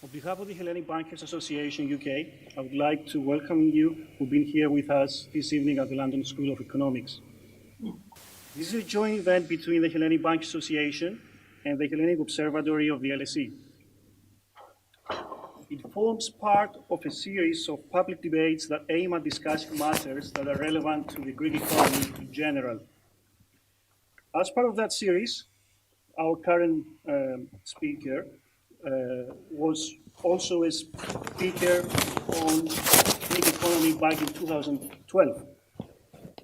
On behalf of the Hellenic Bankers Association UK, I would like to welcome you who've been here with us this evening at the London School of Economics. This is a joint event between the Hellenic Bankers Association and the Hellenic Observatory of the LSE. It forms part of a series of public debates that aim at discussing matters that are relevant to the Greek economy in general. As part of that series, our current speaker was also a speaker on Greek economy back in 2012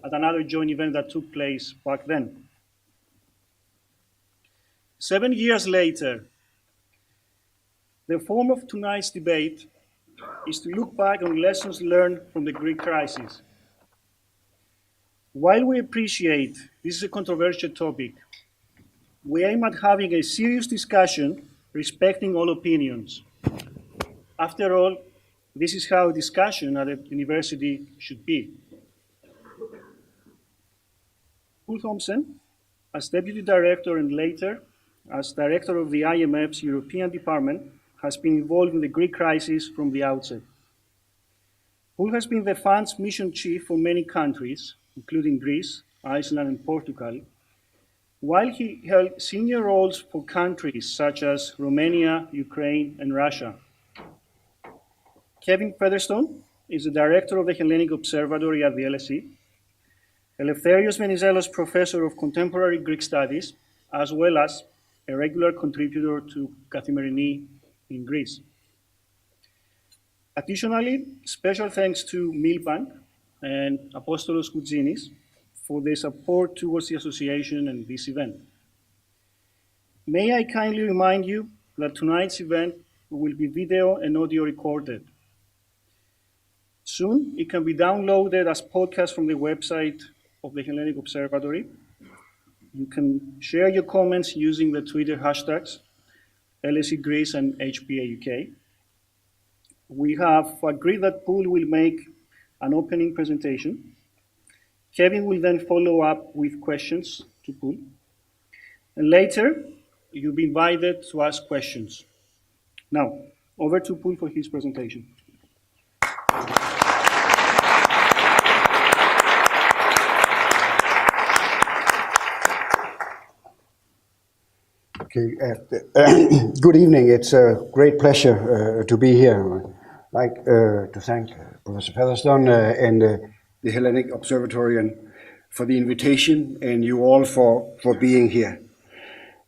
at another joint event that took place back then. 7 years later, the form of tonight's debate is to look back on lessons learned from the Greek crisis. While we appreciate this is a controversial topic, we aim at having a serious discussion respecting all opinions. After all, this is how a discussion at a university should be. Poul Thomsen, as Deputy Director and later as Director of the IMF's European Department, has been involved in the Greek crisis from the outset. Poul has been the fund's mission chief for many countries, including Greece, Iceland, and Portugal, while he held senior roles for countries such as Romania, Ukraine, and Russia. Kevin Featherstone is the director of the Hellenic Observatory at the LSE, Eleftherios Venizelos Professor of Contemporary Greek Studies, as well as a regular contributor to Kathimerini in Greece. Additionally, special thanks to Milbank and Apostolos Koutzinis for their support towards the association and this event. May I kindly remind you that tonight's event will be video and audio recorded. Soon, it can be downloaded as podcast from the website of the Hellenic Observatory. You can share your comments using the Twitter hashtags LSE Greece and HBA UK. We have agreed that Poul will make an opening presentation. Kevin will then follow up with questions to Poul. And later, you'll be invited to ask questions. Now, over to Poul for his presentation. Okay, good evening. It's a great pleasure to be here. I'd like to thank Professor Featherstone and the Hellenic Observatory for the invitation and you all for being here.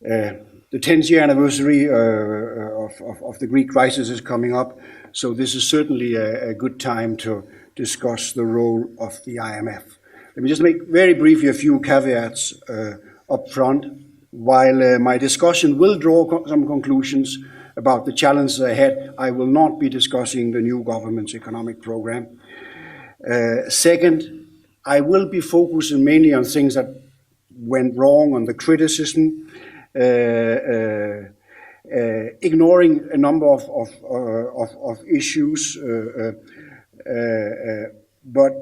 The 10th year anniversary of the Greek crisis is coming up, so this is certainly a good time to discuss the role of the IMF. Let me just make very briefly a few caveats up front. While my discussion will draw some conclusions about the challenges ahead, I will not be discussing the new government's economic program. Second, I will be focusing mainly on things that went wrong, on the criticism, ignoring a number of issues, but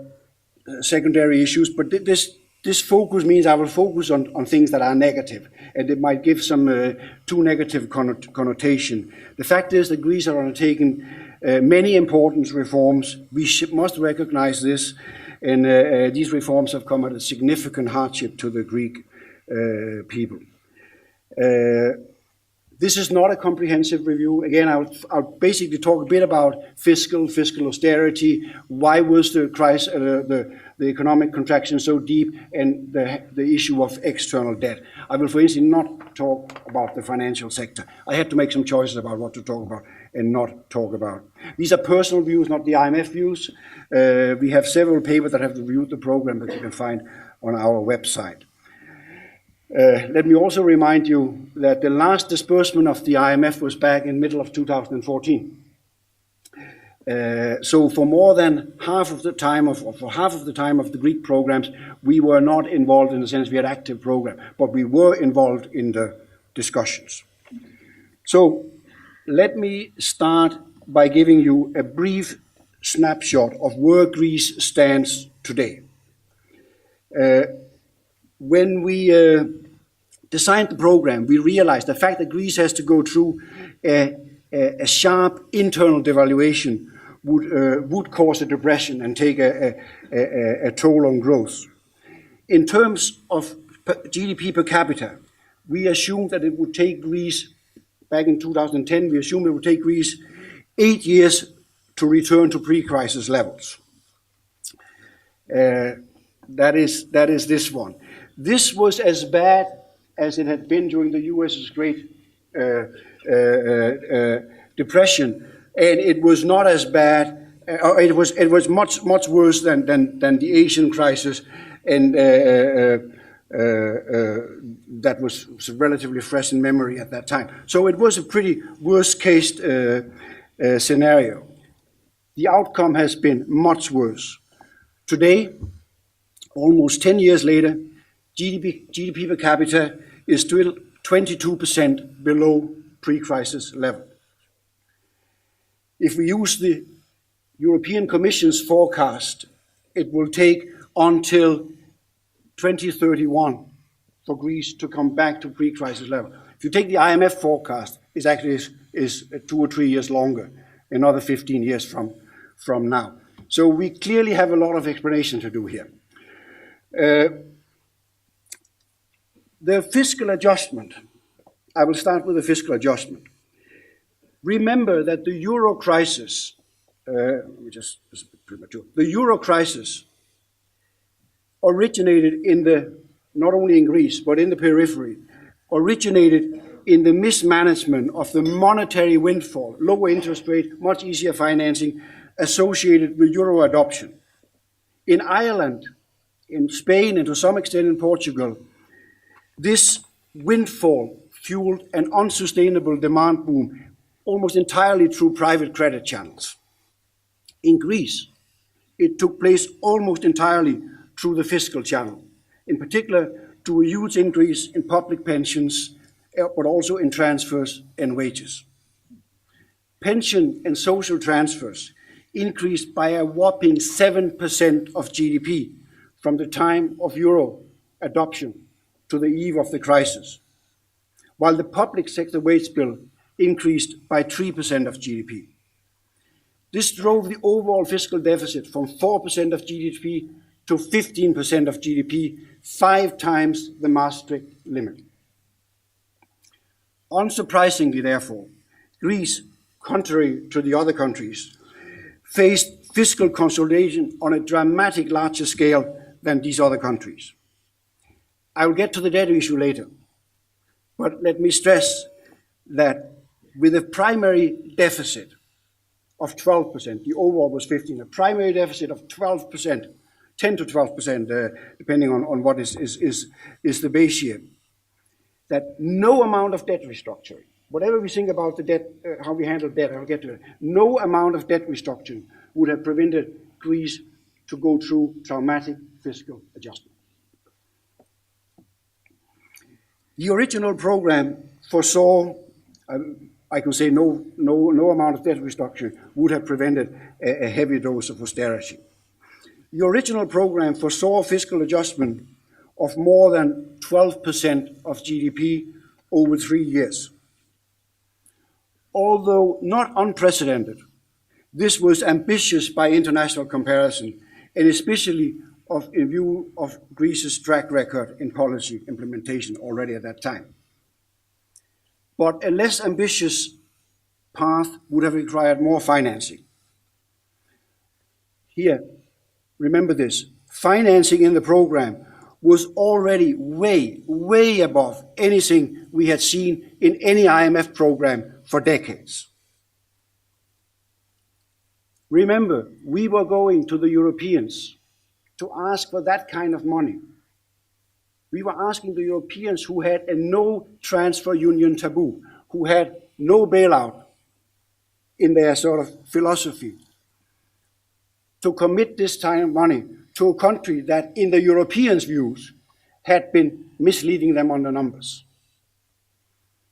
secondary issues. But this focus means I will focus on things that are negative, and it might give some too negative connotation. The fact is that Greece are undertaking many important reforms. We must recognize this, and these reforms have come at a significant hardship to the Greek people. This is not a comprehensive review. Again, I'll basically talk a bit about fiscal austerity. Why was the crisis, the economic contraction so deep, and the issue of external debt. I will, for instance, not talk about the financial sector. I had to make some choices about what to talk about and not talk about. These are personal views, not the IMF views. We have several papers that have reviewed the program that you can find on our website. Let me also remind you that the last disbursement of the IMF was back in middle of 2014. So for more than half of the time of the Greek programs, we were not involved in the sense we had active program, but we were involved in the discussions. So let me start by giving you a brief snapshot of where Greece stands today. When we designed the program, we realized the fact that Greece has to go through a a sharp internal devaluation would cause a depression and take a toll on growth. In terms of GDP per capita, we assumed that it would take Greece, back in 2010, we assumed it would take Greece 8 years to return to pre-crisis levels. That is this one. This was as bad as it had been during the US's Great Depression, and it was not as bad. It was much worse than the Asian crisis, and that was relatively fresh in memory at that time. So it was a pretty worst-case scenario. The outcome has been much worse. Today, almost 10 years later, GDP per capita is still 22% below pre-crisis level. If we use the European Commission's forecast, it will take until 2031 for Greece to come back to pre-crisis level. If you take the IMF forecast, it actually is 2 or 3 years longer, another 15 years from now. So we clearly have a lot of explanation to do here. The fiscal adjustment, I will start with the fiscal adjustment. Remember that the euro crisis, which is premature, the euro crisis originated not only in Greece, but in the periphery, originated in the mismanagement of the monetary windfall, lower interest rate, much easier financing associated with euro adoption. In Ireland, in Spain, and to some extent in Portugal, this windfall fueled an unsustainable demand boom almost entirely through private credit channels. In Greece, it took place almost entirely through the fiscal channel, in particular to a huge increase in public pensions, but also in transfers and wages. Pension and social transfers increased by a whopping 7% of GDP from the time of euro adoption to the eve of the crisis, while the public sector wage bill increased by 3% of GDP. This drove the overall fiscal deficit from 4% of GDP to 15% of GDP, 5 times the Maastricht limit. Unsurprisingly, therefore, Greece, contrary to the other countries, faced fiscal consolidation on a dramatic larger scale than these other countries. I will get to the debt issue later, but let me stress that with a primary deficit of 12%, the overall was 15%, a primary deficit of 12%, 10 to 12%, depending on what is the base year, that no amount of debt restructuring, whatever we think about the debt, how we handle debt, I'll get to it, no amount of debt restructuring would have prevented Greece to go through traumatic fiscal adjustment. The original program foresaw, I can say no amount of debt restructuring would have prevented a heavy dose of austerity. The original program foresaw fiscal adjustment of more than 12% of GDP over 3 years. Although not unprecedented, this was ambitious by international comparison, and especially in view of Greece's track record in policy implementation already at that time. But a less ambitious path would have required more financing. Here, remember this, financing in the program was already way above anything we had seen in any IMF program for decades. Remember, we were going to the Europeans to ask for that kind of money. We were asking the Europeans who had a no transfer union taboo, who had no bailout in their sort of philosophy, to commit this kind of money to a country that, in the Europeans' views, had been misleading them on the numbers.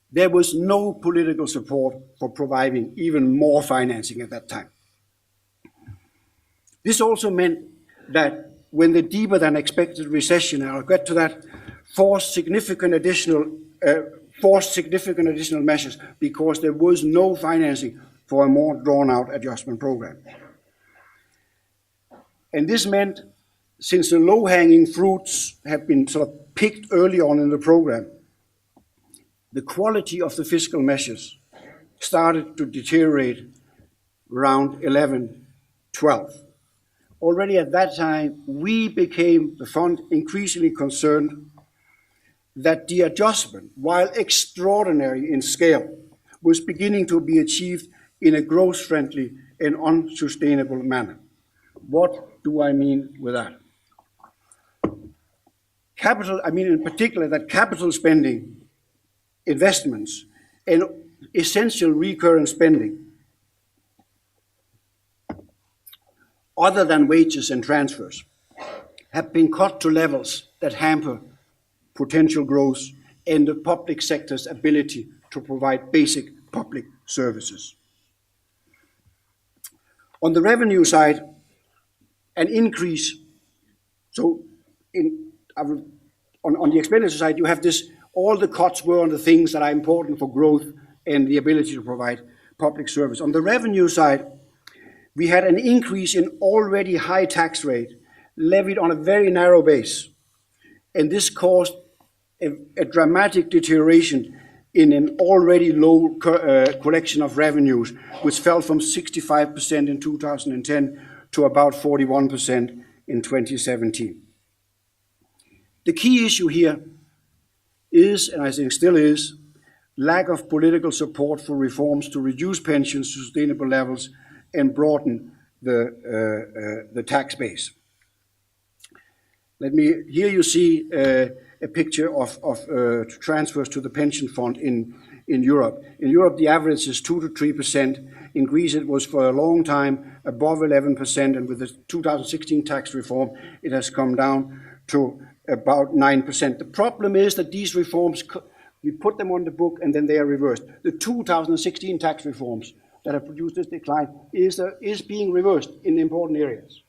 There was no political support for providing even more financing at that time. This also meant that when the deeper than expected recession, and I'll get to that, forced significant additional forced significant additional measures because there was no financing for a more drawn-out adjustment program. And this meant, since the low-hanging fruits have been sort of picked early on in the program, the quality of the fiscal measures started to deteriorate around 11, 12. Already at that time, we became, the fund, increasingly concerned that the adjustment, while extraordinary in scale, was beginning to be achieved in a growth-friendly and unsustainable manner. What do I mean with that? I mean in particular that capital spending, investments, and essential recurrent spending, other than wages and transfers, have been cut to levels that hamper potential growth and the public sector's ability to provide basic public services. On the revenue side, an increase, on the expenditure side, you have this, all the cuts were on the things that are important for growth and the ability to provide public service. On the revenue side, we had an increase in already high tax rate levied on a very narrow base. And this caused a dramatic deterioration in an already low collection of revenues, which fell from 65% in 2010 to about 41% in 2017. The key issue here is, and I think still is, lack of political support for reforms to reduce pensions to sustainable levels and broaden the tax base. Here you see a picture of transfers to the pension fund in Europe. In Europe, the average is 2 to 3%. In Greece, it was for a long time above 11%, and with the 2016 tax reform, it has come down to about 9%. The problem is that these reforms, we put them on the book and then they are reversed. The 2016 tax reforms that have produced this decline is being reversed in important areas.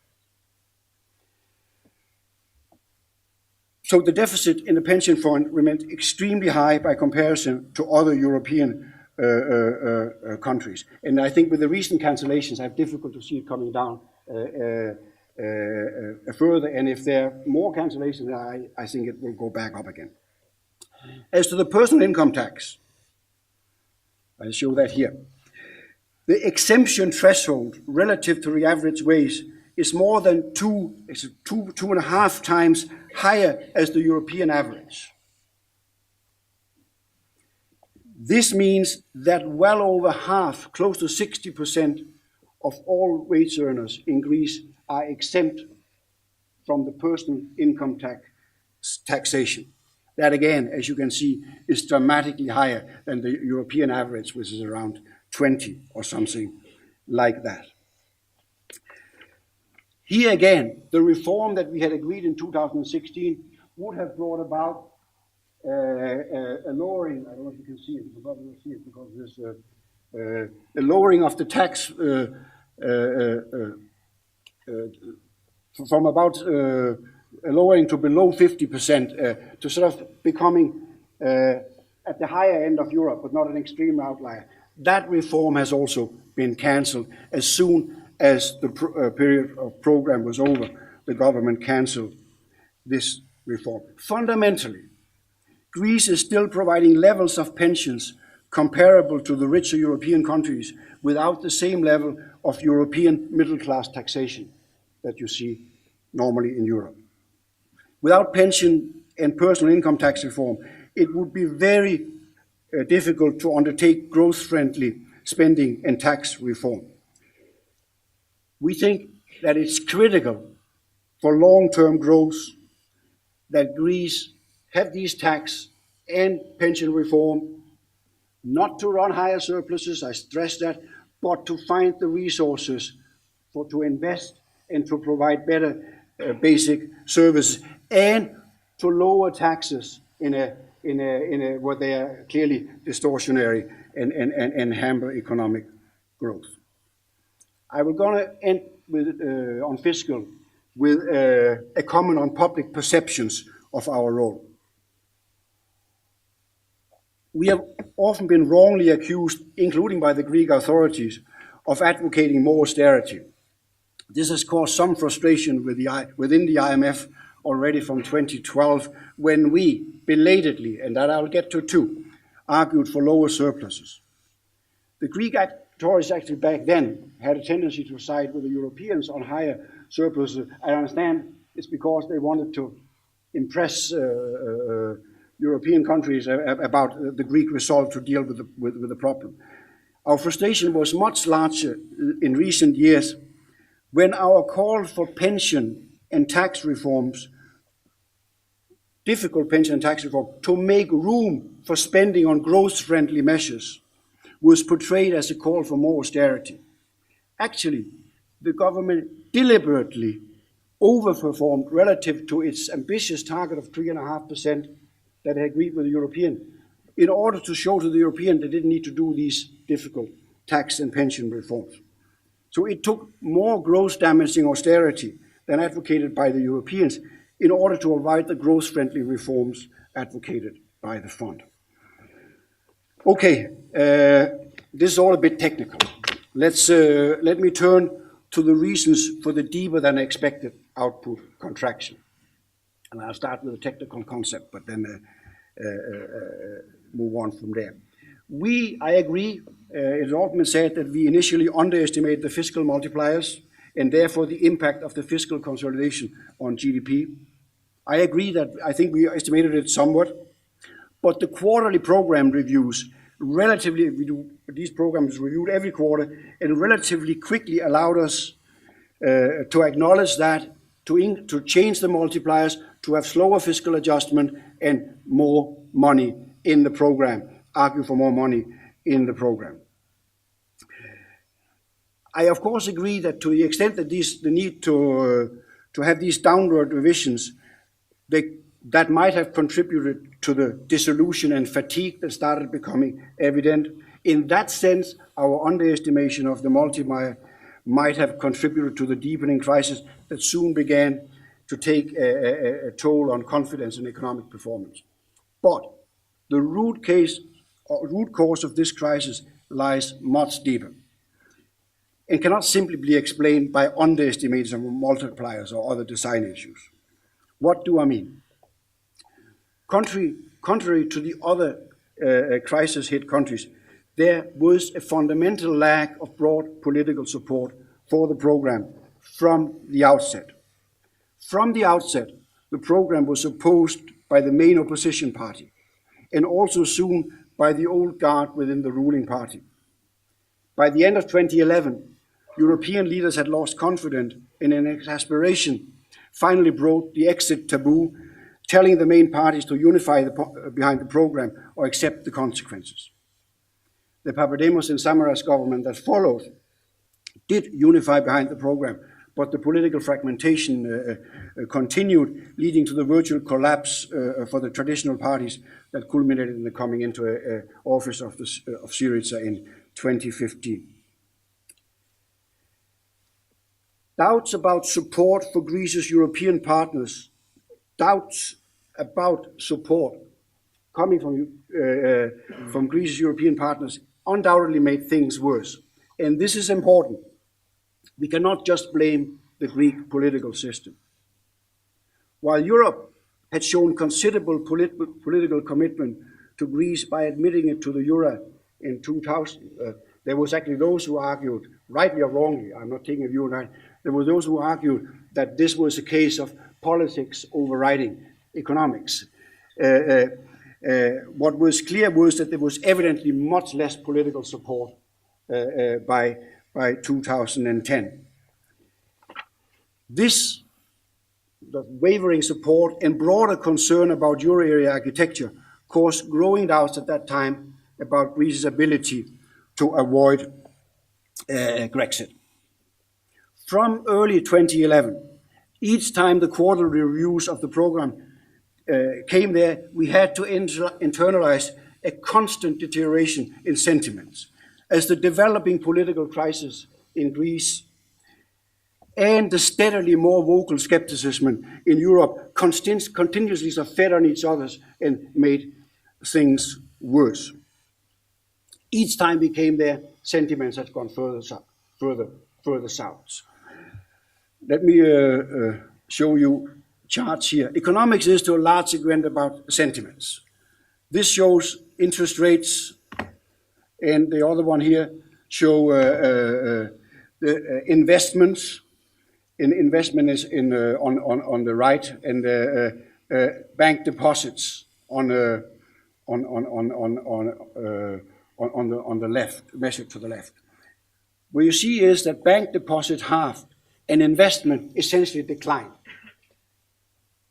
So the deficit in the pension fund remains extremely high by comparison to other European countries. And I think with the recent cancellations, I have difficulty to see it coming down further. And if there are more cancellations, I think it will go back up again. As to the personal income tax, I'll show that here. The exemption threshold relative to the average wage is more than two and a half times higher as the European average. This means that well over half, close to 60% of all wage earners in Greece are exempt from the personal income taxation. That again, as you can see, is dramatically higher than the European average, which is around 20 or something like that. Here again, the reform that we had agreed in 2016 would have brought about a lowering, I don't know if you can see it, you probably don't see it because there's a lowering of the tax from about a lowering to below 50% to sort of becoming at the higher end of Europe, but not an extreme outlier. That reform has also been cancelled. As soon as the period of program was over, the government cancelled this reform. Fundamentally, Greece is still providing levels of pensions comparable to the richer European countries without the same level of European middle-class taxation that you see normally in Europe. Without pension and personal income tax reform, it would be very difficult to undertake growth-friendly spending and tax reform. We think that it's critical for long-term growth that Greece have these tax and pension reform, not to run higher surpluses, I stress that, but to find the resources to invest and to provide better basic services and to lower taxes in a where they are clearly distortionary and hamper economic growth. I will going to end with on fiscal with a comment on public perceptions of our role. We have often been wrongly accused, including by the Greek authorities, of advocating more austerity. This has caused some frustration within the IMF already from 2012, when we belatedly, and that I'll get to too, argued for lower surpluses. The Greek authorities actually back then had a tendency to side with the Europeans on higher surpluses. I understand it's because they wanted to impress European countries about the Greek resolve to deal with the problem. Our frustration was much larger in recent years when our call for pension and tax reforms, difficult pension and tax reform, to make room for spending on growth-friendly measures was portrayed as a call for more austerity. Actually, the government deliberately overperformed relative to its ambitious target of 3.5% that had agreed with the European, in order to show to the European they didn't need to do these difficult tax and pension reforms. So it took more growth-damaging austerity than advocated by the Europeans in order to avoid the growth-friendly reforms advocated by the fund. Okay, this is all a bit technical. Let me turn to the reasons for the deeper than expected output contraction. And I'll start with a technical concept, but then move on from there. I agree, it's often been said that we initially underestimated the fiscal multipliers and therefore the impact of the fiscal consolidation on GDP. I agree that I think we estimated it somewhat, but the quarterly program reviews these programs reviewed every quarter and relatively quickly allowed us to acknowledge that, to change the multipliers, to have slower fiscal adjustment and more money in the program, argue for more money in the program. I, of course, agree that to the extent that the need to have these downward revisions, that might have contributed to the disillusion and fatigue that started becoming evident. In that sense, our underestimation of the multiplier might have contributed to the deepening crisis that soon began to take a toll on confidence in economic performance. But the root cause of this crisis lies much deeper and cannot simply be explained by underestimating multipliers or other design issues. What do I mean? Contrary to the other crisis-hit countries, there was a fundamental lack of broad political support for the program from the outset. From the outset, the program was opposed by the main opposition party and also soon by the old guard within the ruling party. By the end of 2011, European leaders had lost confidence and in exasperation finally broke the exit taboo, telling the main parties to unify behind the program or accept the consequences. The Papademos and Samaras government that followed did unify behind the program, but the political fragmentation continued, leading to the virtual collapse for the traditional parties that culminated in the coming into office of Syriza in 2015. Doubts about support for Greece's European partners, doubts about support coming from Greece's European partners undoubtedly made things worse. And this is important. We cannot just blame the Greek political system. While Europe had shown considerable political commitment to Greece by admitting it to the euro in 2000, there was actually those who argued, rightly or wrongly, I'm not taking a view on that, there were those who argued that this was a case of politics overriding economics. What was clear was that there was evidently much less political support by 2010. The wavering support and broader concern about euro area architecture caused growing doubts at that time about Greece's ability to avoid Brexit. From early 2011, each time the quarterly reviews of the program came there, we had to internalize a constant deterioration in sentiments as the developing political crisis in Greece and the steadily more vocal skepticism in Europe continuously fed on each other and made things worse. Each time we came there, sentiments had gone further south. Let me show you charts here. Economics is to a large extent about sentiments. This shows interest rates, and the other one here show the investments. Investment is on the right, and bank deposits on the left, measured to the left. What you see is that bank deposit halved and investment essentially declined.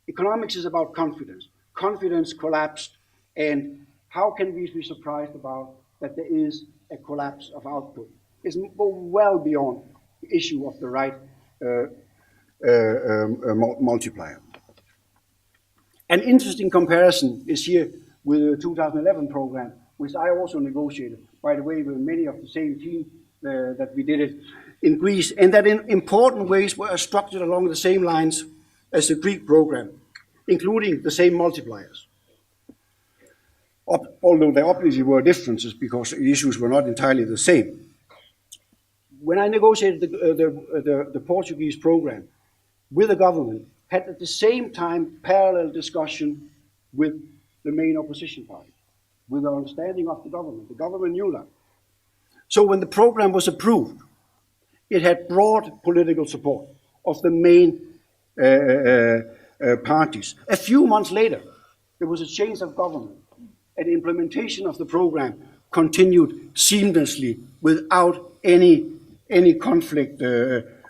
Economics is about confidence. Confidence collapsed, and how can we be surprised about that there is a collapse of output? It's well beyond the issue of the right multiplier. An interesting comparison is here with the 2011 program, which I also negotiated, by the way, with many of the same team that we did it in Greece, and that in important ways were structured along the same lines as the Greek program, including the same multipliers. Although there obviously were differences because the issues were not entirely the same. When I negotiated the Portuguese program with the government, had at the same time parallel discussion with the main opposition party, with the understanding of the government. The government knew that. So when the program was approved, it had broad political support of the main parties. A few months later, there was a change of government, and implementation of the program continued seamlessly without any conflict,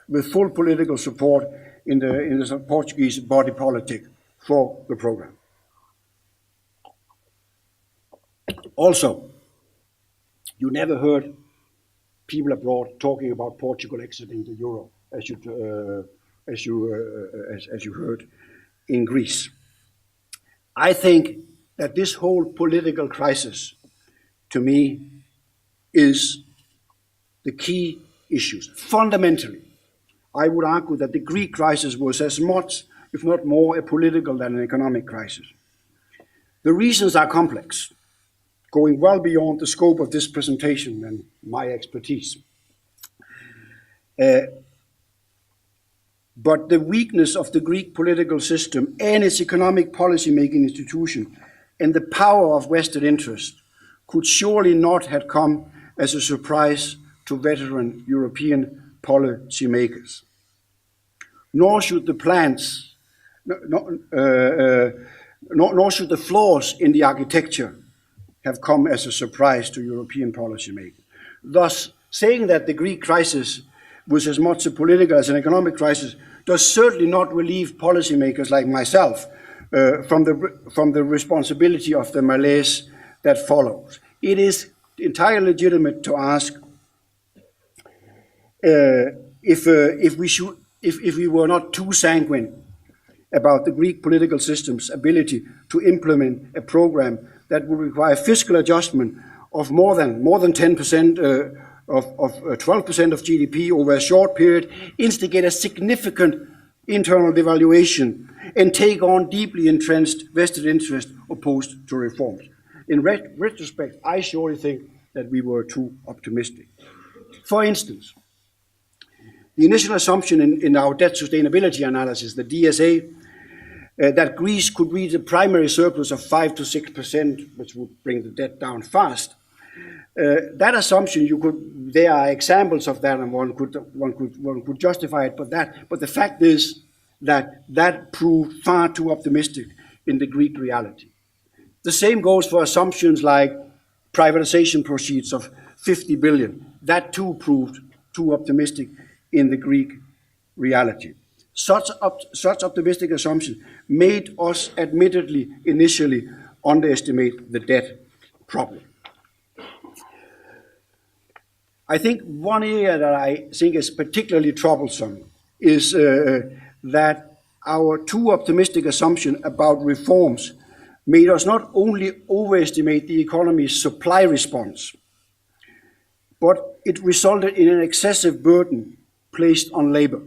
with full political support in the Portuguese body politic for the program. Also, you never heard people abroad talking about Portugal exiting the euro, as you heard in Greece. I think that this whole political crisis, to me, is the key issues. Fundamentally, I would argue that the Greek crisis was as much, if not more, a political than an economic crisis. The reasons are complex, going well beyond the scope of this presentation and my expertise. But the weakness of the Greek political system and its economic policy-making institution and the power of vested interest could surely not have come as a surprise to veteran European policymakers. Nor should the plans, nor should the flaws in the architecture have come as a surprise to European policymakers. Thus, saying that the Greek crisis was as much a political as an economic crisis does certainly not relieve policymakers like myself from the responsibility of the malaise that follows. It is entirely legitimate to ask if we were not too sanguine about the Greek political system's ability to implement a program that would require fiscal adjustment of more than 10% of 12% of GDP over a short period, instigate a significant internal devaluation, and take on deeply entrenched vested interest opposed to reforms. In retrospect, I surely think that we were too optimistic. For instance, the initial assumption in our debt sustainability analysis, the DSA, that Greece could reach a primary surplus of 5 to 6%, which would bring the debt down fast. That assumption, there are examples of that, and one could justify it, but the fact is that proved far too optimistic in the Greek reality. The same goes for assumptions like privatization proceeds of 50 billion. That too proved too optimistic in the Greek reality. Such optimistic assumptions made us admittedly initially underestimate the debt problem. I think one area that I think is particularly troublesome is that our too optimistic assumption about reforms made us not only overestimate the economy's supply response, but it resulted in an excessive burden placed on labor,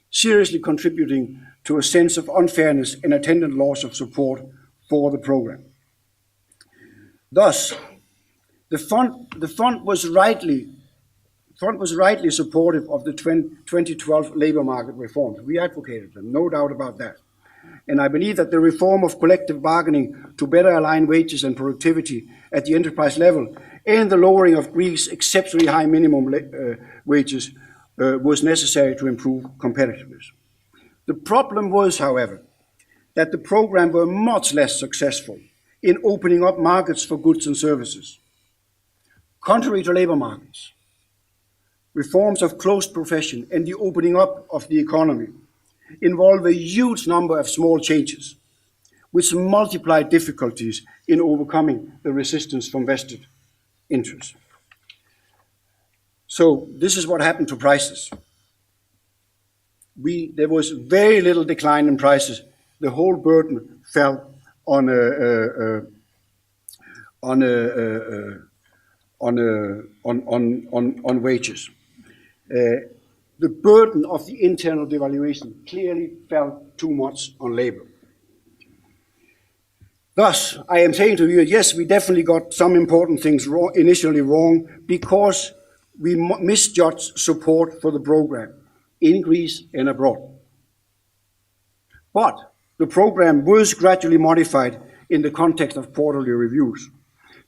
seriously contributing to a sense of unfairness and attendant loss of support for the program. Thus, the fund was rightly supportive of the 2012 labour market reforms. We advocated them, no doubt about that. And I believe that the reform of collective bargaining to better align wages and productivity at the enterprise level and the lowering of Greece's exceptionally high minimum wages was necessary to improve competitiveness. The problem was, however, that the programme were much less successful in opening up markets for goods and services. Contrary to labour markets, reforms of closed profession and the opening up of the economy involve a huge number of small changes, which multiply difficulties in overcoming the resistance from vested interests. So this is what happened to prices. There was very little decline in prices. The whole burden fell on wages. The burden of the internal devaluation clearly fell too much on labour. Thus, I am saying to you, yes, we definitely got some important things initially wrong because we misjudged support for the programme in Greece and abroad. But the programme was gradually modified in the context of quarterly reviews.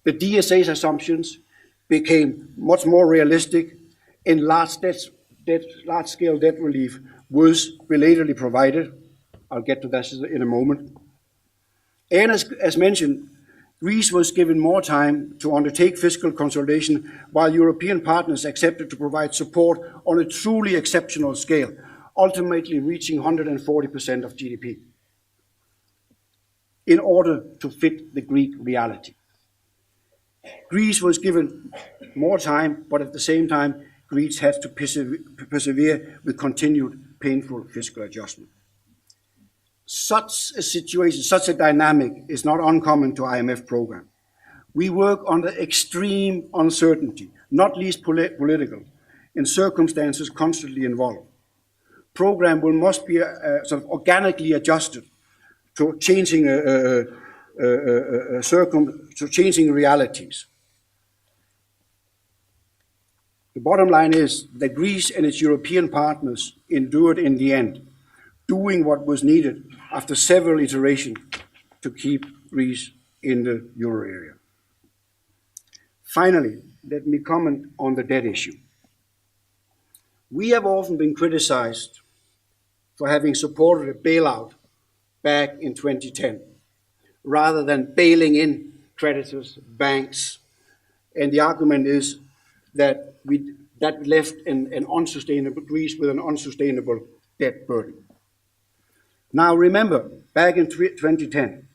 The DSA's assumptions became much more realistic, and large-scale debt relief was belatedly provided. I'll get to that in a moment. And as mentioned, Greece was given more time to undertake fiscal consolidation, while European partners accepted to provide support on a truly exceptional scale, ultimately reaching 140% of GDP, in order to fit the Greek reality. Greece was given more time, but at the same time, Greece had to persevere with continued painful fiscal adjustment. Such a situation, such a dynamic is not uncommon to IMF program. We work under extreme uncertainty, not least political, in circumstances constantly involved. Program must be sort of organically adjusted to changing realities. The bottom line is that Greece and its European partners endured in the end, doing what was needed after several iterations to keep Greece in the euro area. Finally, let me comment on the debt issue. We have often been criticized for having supported a bailout back in 2010, rather than bailing in creditors, banks, and the argument is that that left an unsustainable Greece with an unsustainable debt burden. Now remember, back in 2010,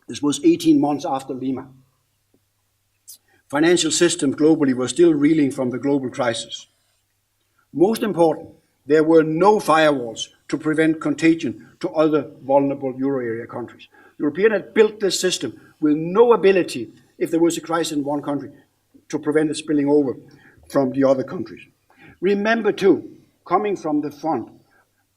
this was 18 months after Lehman. Financial systems globally were still reeling from the global crisis. Most important, there were no firewalls to prevent contagion to other vulnerable euro area countries. Europeans had built this system with no ability, if there was a crisis in one country, to prevent it spilling over from the other countries. Remember too, coming from the fund,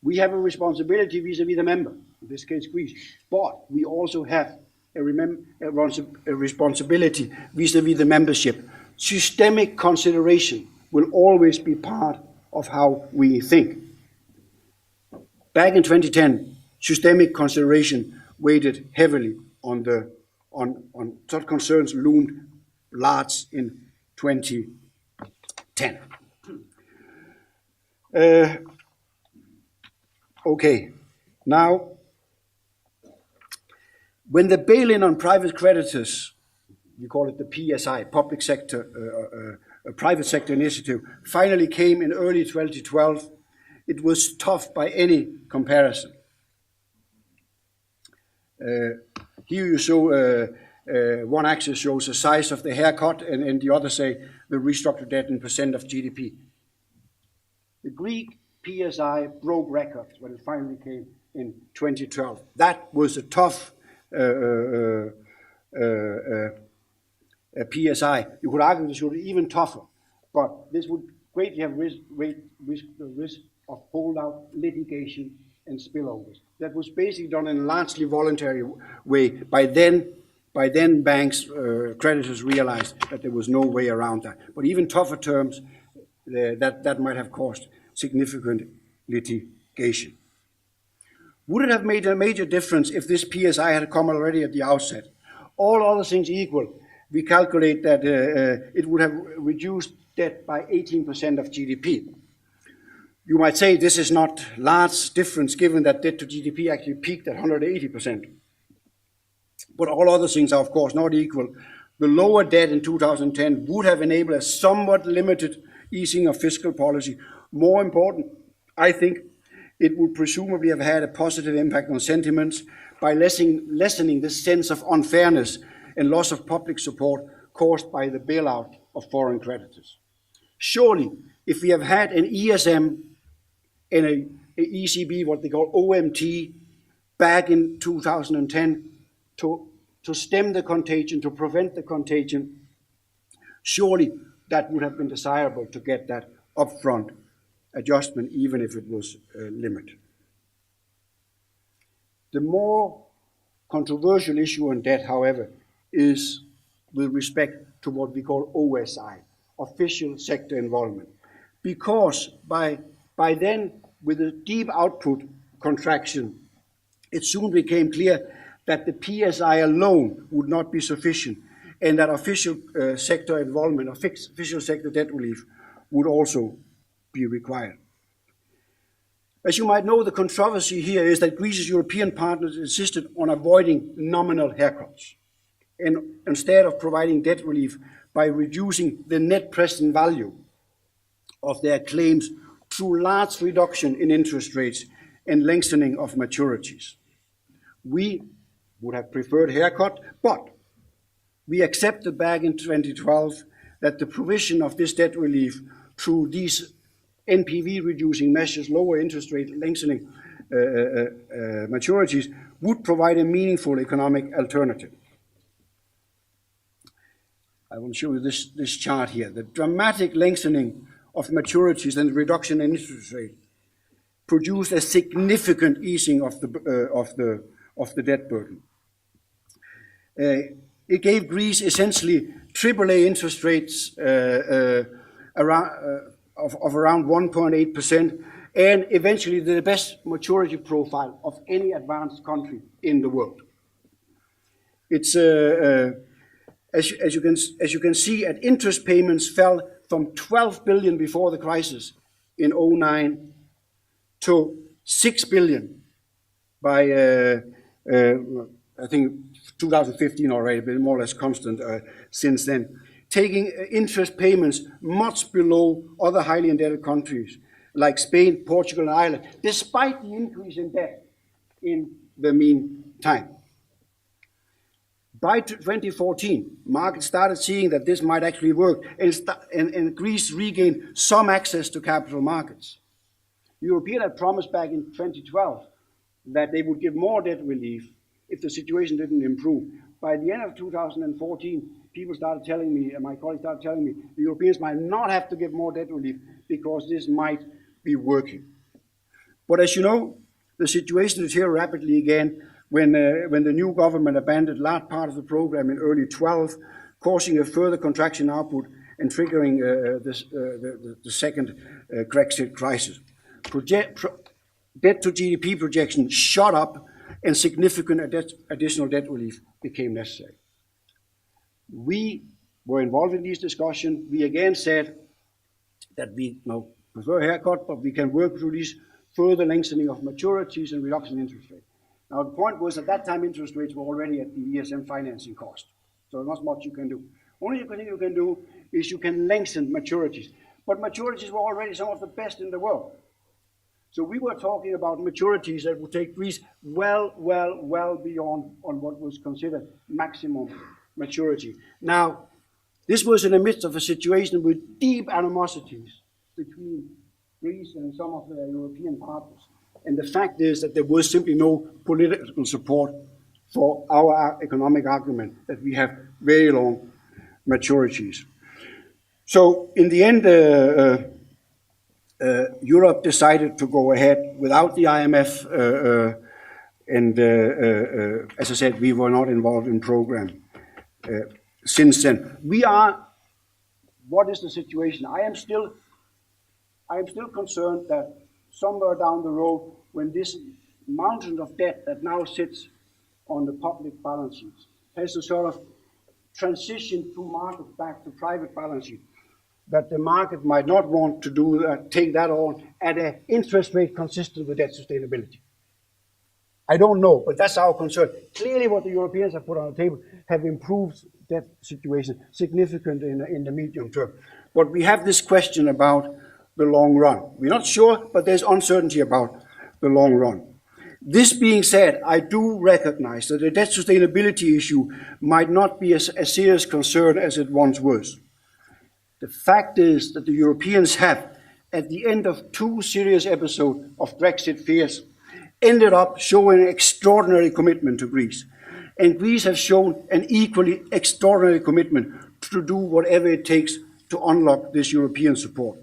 we have a responsibility vis-à-vis the member, in this case Greece, but we also have a responsibility vis-à-vis the membership. Systemic consideration will always be part of how we think. Back in 2010, systemic consideration weighted heavily on such concerns loomed large in 2010. Okay, now, when the bail-in on private creditors, we call it the PSI, Public Sector, Private Sector Initiative, finally came in early 2012, it was tough by any comparison. Here you show, one axis shows the size of the haircut, and the other say the restructured debt in percent of GDP. The Greek PSI broke records when it finally came in 2012. That was a tough PSI. You could argue this should be even tougher, but this would greatly have risk the risk of holdout, litigation, and spillovers. That was basically done in a largely voluntary way by then By then, banks, creditors realized that there was no way around that. But even tougher terms, that might have caused significant litigation. Would it have made a major difference if this PSI had come already at the outset? All other things equal, we calculate that it would have reduced debt by 18% of GDP. You might say this is not large difference given that debt to GDP actually peaked at 180%. But all other things are of course not equal. The lower debt in 2010 would have enabled a somewhat limited easing of fiscal policy. More important, I think, it would presumably have had a positive impact on sentiments by lessening the sense of unfairness and loss of public support caused by the bailout of foreign creditors. Surely, if we have had an ESM and a ECB, what they call OMT, back in 2010 to stem the contagion, to prevent the contagion, surely that would have been desirable to get that upfront adjustment, even if it was limited. The more controversial issue on debt, however, is with respect to what we call OSI, official sector involvement. Because by then, with a deep output contraction, it soon became clear that the PSI alone would not be sufficient, and that official sector involvement, official sector debt relief, would also be required. As you might know, the controversy here is that Greece's European partners insisted on avoiding nominal haircuts, and instead of providing debt relief by reducing the net present value of their claims through large reduction in interest rates and lengthening of maturities. We would have preferred haircut, but we accepted back in 2012 that the provision of this debt relief through these NPV reducing measures, lower interest rate, lengthening maturities, would provide a meaningful economic alternative. I will show you this chart here. The dramatic lengthening of maturities and reduction in interest rate produced a significant easing of the debt burden. It gave Greece essentially AAA interest rates of around 1.8%, and eventually the best maturity profile of any advanced country in the world. It's as you can see, at interest payments fell from 12 billion before the crisis in 2009 to 6 billion by I think 2015 already, but more or less constant since then, taking interest payments much below other highly indebted countries like Spain, Portugal, and Ireland, despite the increase in debt in the meantime. By 2014, markets started seeing that this might actually work, and Greece regained some access to capital markets. Europeans had promised back in 2012 that they would give more debt relief if the situation didn't improve. By the end of 2014, people started telling me, and my colleagues started telling me, the Europeans might not have to give more debt relief because this might be working. But as you know, the situation deteriorated rapidly again when the new government abandoned large part of the program in early 12, causing a further contraction output and triggering the second Brexit crisis. Debt to GDP projections shot up, and significant additional debt relief became necessary. We were involved in these discussions. We again said that we prefer a haircut, but we can work through these further lengthening of maturities and reduction in interest rate. Now, the point was at that time interest rates were already at the ESM financing cost, so there's not much you can do. Only thing you can do is you can lengthen maturities, but maturities were already some of the best in the world. So we were talking about maturities that would take Greece well beyond on what was considered maximum maturity. Now, this was in the midst of a situation with deep animosities between Greece and some of the European partners. And the fact is that there was simply no political support for our economic argument that we have very long maturities. So in the end, Europe decided to go ahead without the IMF, and as I said, we were not involved in program. since then. What is the situation? I am still concerned that somewhere down the road, when this mountain of debt that now sits on the public balance sheets has to sort of transition to market back to private balance sheet, that the market might not want to take that on at an interest rate consistent with debt sustainability. I don't know, but that's our concern. Clearly what the Europeans have put on the table have improved that situation significantly in the medium term. But we have this question about the long run. We're not sure, but there's uncertainty about the long run. This being said, I do recognize that the debt sustainability issue might not be as a serious concern as it once was. The fact is that the Europeans have, at the end of 2 serious episodes of Brexit fears, ended up showing an extraordinary commitment to Greece. And Greece has shown an equally extraordinary commitment to do whatever it takes to unlock this European support.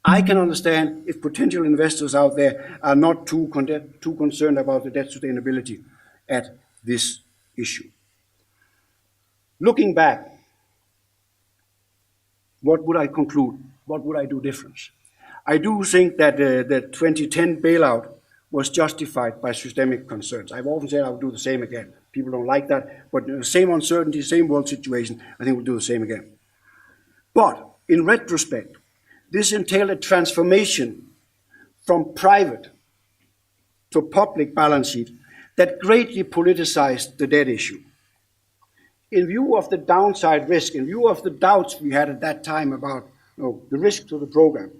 I can understand if potential investors out there are not too concerned about the debt sustainability at this issue. Looking back, what would I conclude? What would I do different? I do think that the 2010 bailout was justified by systemic concerns. I've often said I would do the same again. People don't like that, but the same uncertainty, same world situation, I think we'll do the same again. But in retrospect, this entailed a transformation from private to public balance sheet that greatly politicized the debt issue. In view of the downside risk, in view of the doubts we had at that time about the risk to the program,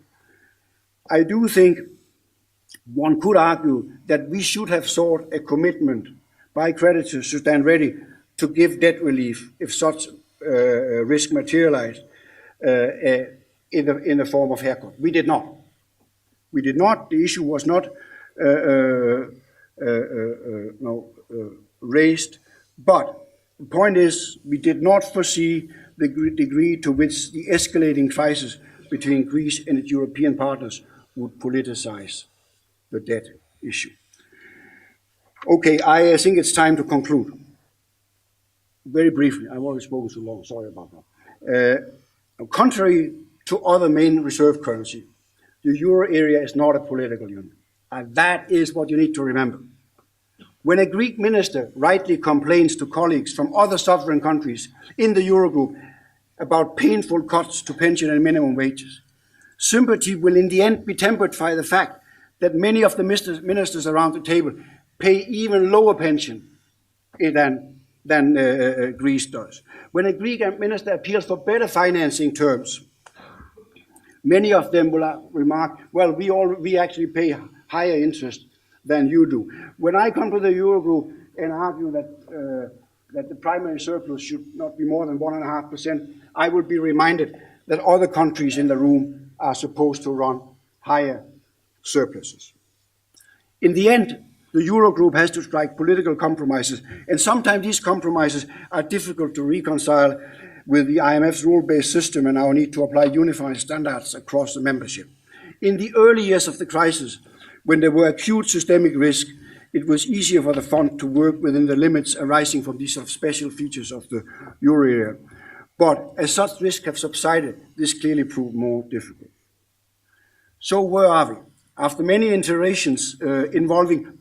I do think one could argue that we should have sought a commitment by creditors to stand ready to give debt relief if such risk materialized in the form of haircut. We did not. We did not. The issue was not raised. But the point is, we did not foresee the degree to which the escalating crisis between Greece and its European partners would politicize the debt issue. Okay, I think it's time to conclude. Very briefly, I've already spoken too long, sorry about that. Contrary to other main reserve currency, the euro area is not a political union. And that is what you need to remember. When a Greek minister rightly complains to colleagues from other sovereign countries in the Eurogroup about painful cuts to pension and minimum wages, sympathy will in the end be tempered by the fact that many of the ministers around the table pay even lower pension than Greece does. When a Greek minister appeals for better financing terms, many of them will remark, well, we actually pay higher interest than you do. When I come to the Eurogroup and argue that the primary surplus should not be more than 1.5%, I will be reminded that other countries in the room are supposed to run higher surpluses. In the end, the Eurogroup has to strike political compromises, and sometimes these compromises are difficult to reconcile with the IMF's rule-based system and our need to apply unified standards across the membership. In the early years of the crisis, when there were acute systemic risk, it was easier for the fund to work within the limits arising from these sort of special features of the euro area. But as such risks have subsided, this clearly proved more difficult. So where are we? After many iterations involving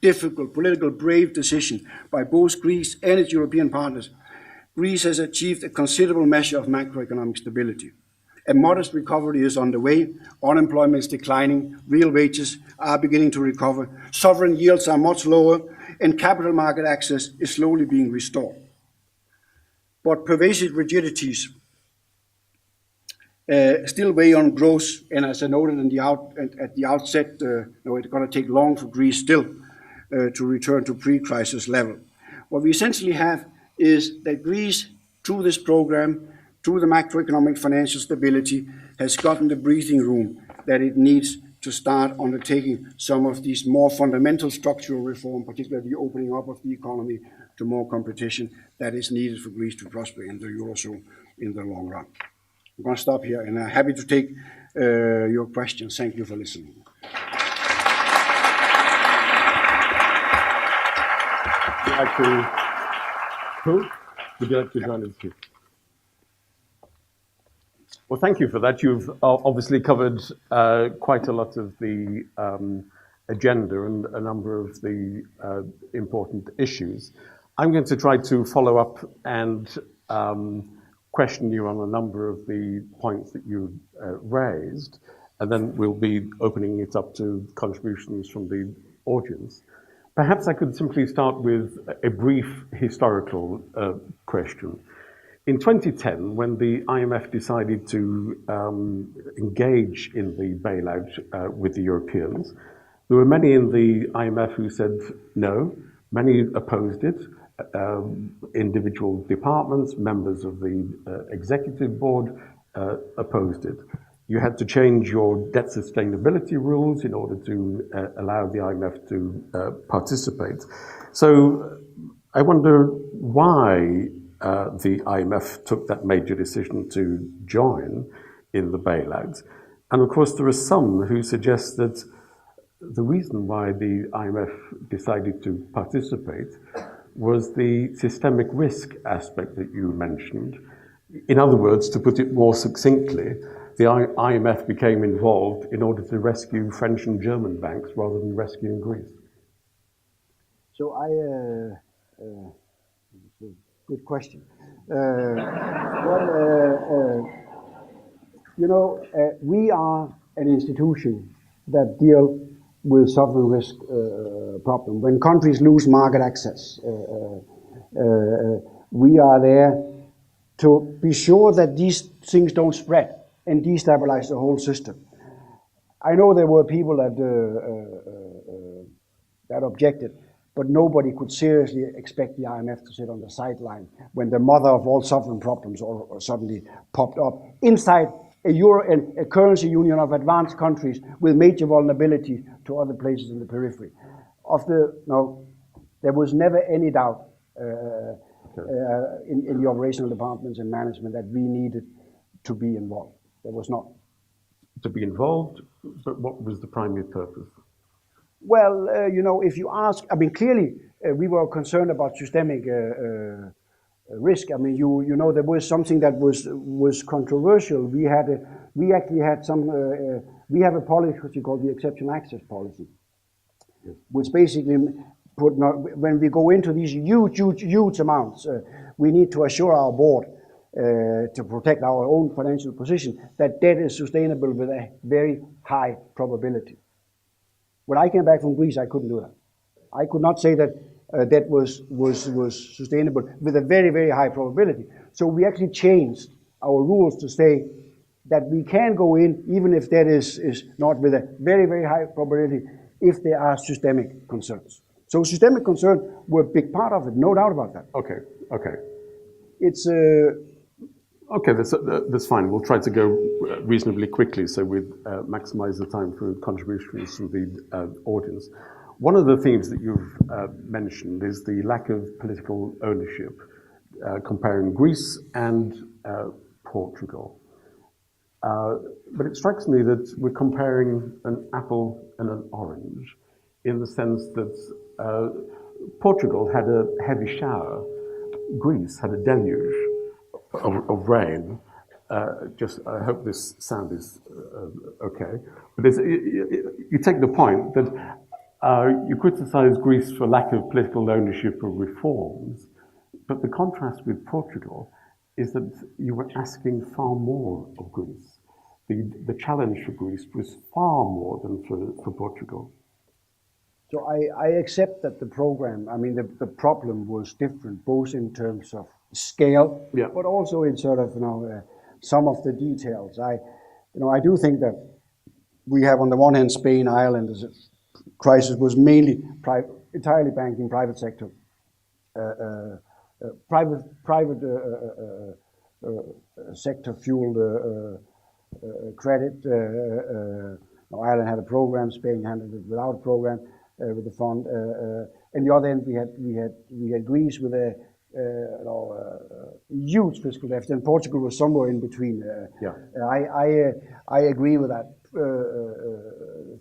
difficult, brave decisions by both Greece and its European partners, Greece has achieved a considerable measure of macroeconomic stability. A modest recovery is underway, unemployment is declining, real wages are beginning to recover, sovereign yields are much lower, and capital market access is slowly being restored. But pervasive rigidities still weigh on growth, and as I noted at the outset, it's going to take long for Greece still to return to pre-crisis level. What we essentially have is that Greece, through this program, through the macroeconomic financial stability, has gotten the breathing room that it needs to start undertaking some of these more fundamental structural reform, particularly the opening up of the economy to more competition that is needed for Greece to prosper in the Eurozone in the long run. I'm going to stop here, and I'm happy to take your questions. Thank you for listening. Would you like to? Would you like to join us, too? Well, thank you for that. You've obviously covered quite a lot of the agenda and a number of the important issues. I'm going to try to follow up and question you on a number of the points that you raised, and then we'll be opening it up to contributions from the audience. Perhaps I could simply start with a brief historical question. In 2010, when the IMF decided to engage in the bailout with the Europeans, there were many in the IMF who said no, many opposed it. Individual departments, members of the executive board opposed it. You had to change your debt sustainability rules in order to allow the IMF to participate. So I wonder why the IMF took that major decision to join in the bailout. And of course, there are some who suggest that the reason why the IMF decided to participate was the systemic risk aspect that you mentioned. In other words, to put it more succinctly, the IMF became involved in order to rescue French and German banks rather than rescuing Greece. So good question. We are an institution that deal with sovereign risk problem. When countries lose market access, we are there to be sure that these things don't spread and destabilize the whole system. I know there were people that objected, but nobody could seriously expect the IMF to sit on the sideline when the mother of all sovereign problems or suddenly popped up inside a currency union of advanced countries with major vulnerability to other places in the periphery. There was never any doubt in the operational departments and management that we needed to be involved. There was not. To be involved, but what was the primary purpose? Well, if you ask, clearly we were concerned about systemic risk. There was something that was controversial. We actually had some. We have a policy which we call the exception access policy, yes, which basically when we go into these huge amounts, we need to assure our board to protect our own financial position that debt is sustainable with a very high probability. When I came back from Greece, I couldn't do that. I could not say that debt was sustainable with a very, very high probability. So we actually changed our rules to say that we can go in even if debt is not with a very, very high probability if there are systemic concerns. So systemic concerns were a big part of it, no doubt about that. Okay. It's Okay, that's fine. We'll try to go reasonably quickly so we maximize the time for contributions from the audience. One of the themes that you've mentioned is the lack of political ownership, comparing Greece and Portugal. But it strikes me that we're comparing an apple and an orange in the sense that Portugal had a heavy shower, Greece had a deluge of rain. I hope this sound is okay. But you take the point that you criticize Greece for lack of political ownership of reforms, but the contrast with Portugal is that you were asking far more of Greece. The challenge for Greece was far more than for Portugal. So I accept that the program, the problem was different, both in terms of scale, yeah, but also in sort of, some of the details. I do think that we have on the one hand Spain, Ireland, as a crisis was mainly entirely banking private sector, private sector fueled credit. Ireland had a program, Spain handled it without a program with the fund. And the other end we had Greece with a huge fiscal deficit, and Portugal was somewhere in between. I agree with that.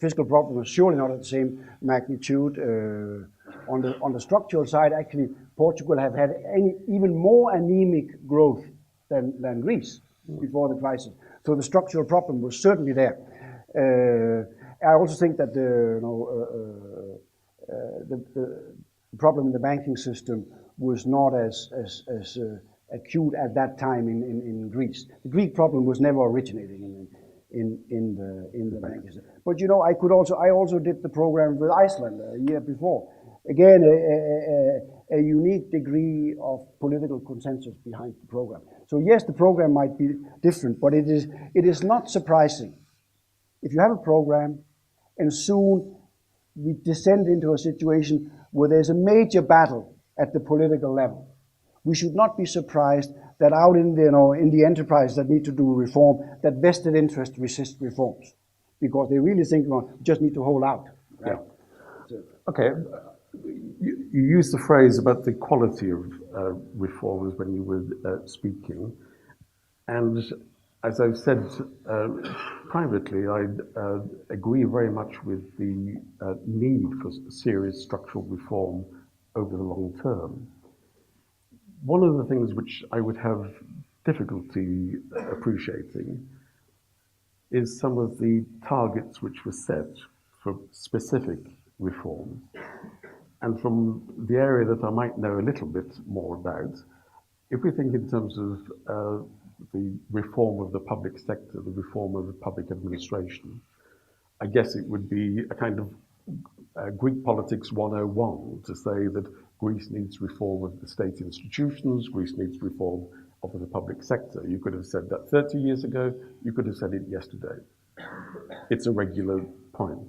Fiscal problem was surely not at the same magnitude. On the structural side, actually, Portugal have had even more anemic growth than Greece before the crisis. So the structural problem was certainly there. I also think that the problem in the banking system was not as acute at that time in Greece. The Greek problem was never originating in the banking system. But you know, I also did the program with Iceland a year before. Again, a unique degree of political consensus behind the program. So yes, the program might be different, but it is not surprising. If you have a program and soon we descend into a situation where there's a major battle at the political level, we should not be surprised that out in the enterprise that need to do reform, that vested interest resist reforms, because they really think, well, we just need to hold out. Right? Yeah. Okay. You used the phrase about the quality of reforms when you were speaking, and as I've said privately, I agree very much with the need for serious structural reform over the long term. One of the things which I would have difficulty appreciating is some of the targets which were set for specific reforms. And from the area that I might know a little bit more about, if we think in terms of the reform of the public sector, the reform of the public administration, I guess it would be a kind of Greek politics 101 to say that Greece needs reform of the state institutions, Greece needs reform of the public sector. You could have said that 30 years ago, you could have said it yesterday. It's a regular point.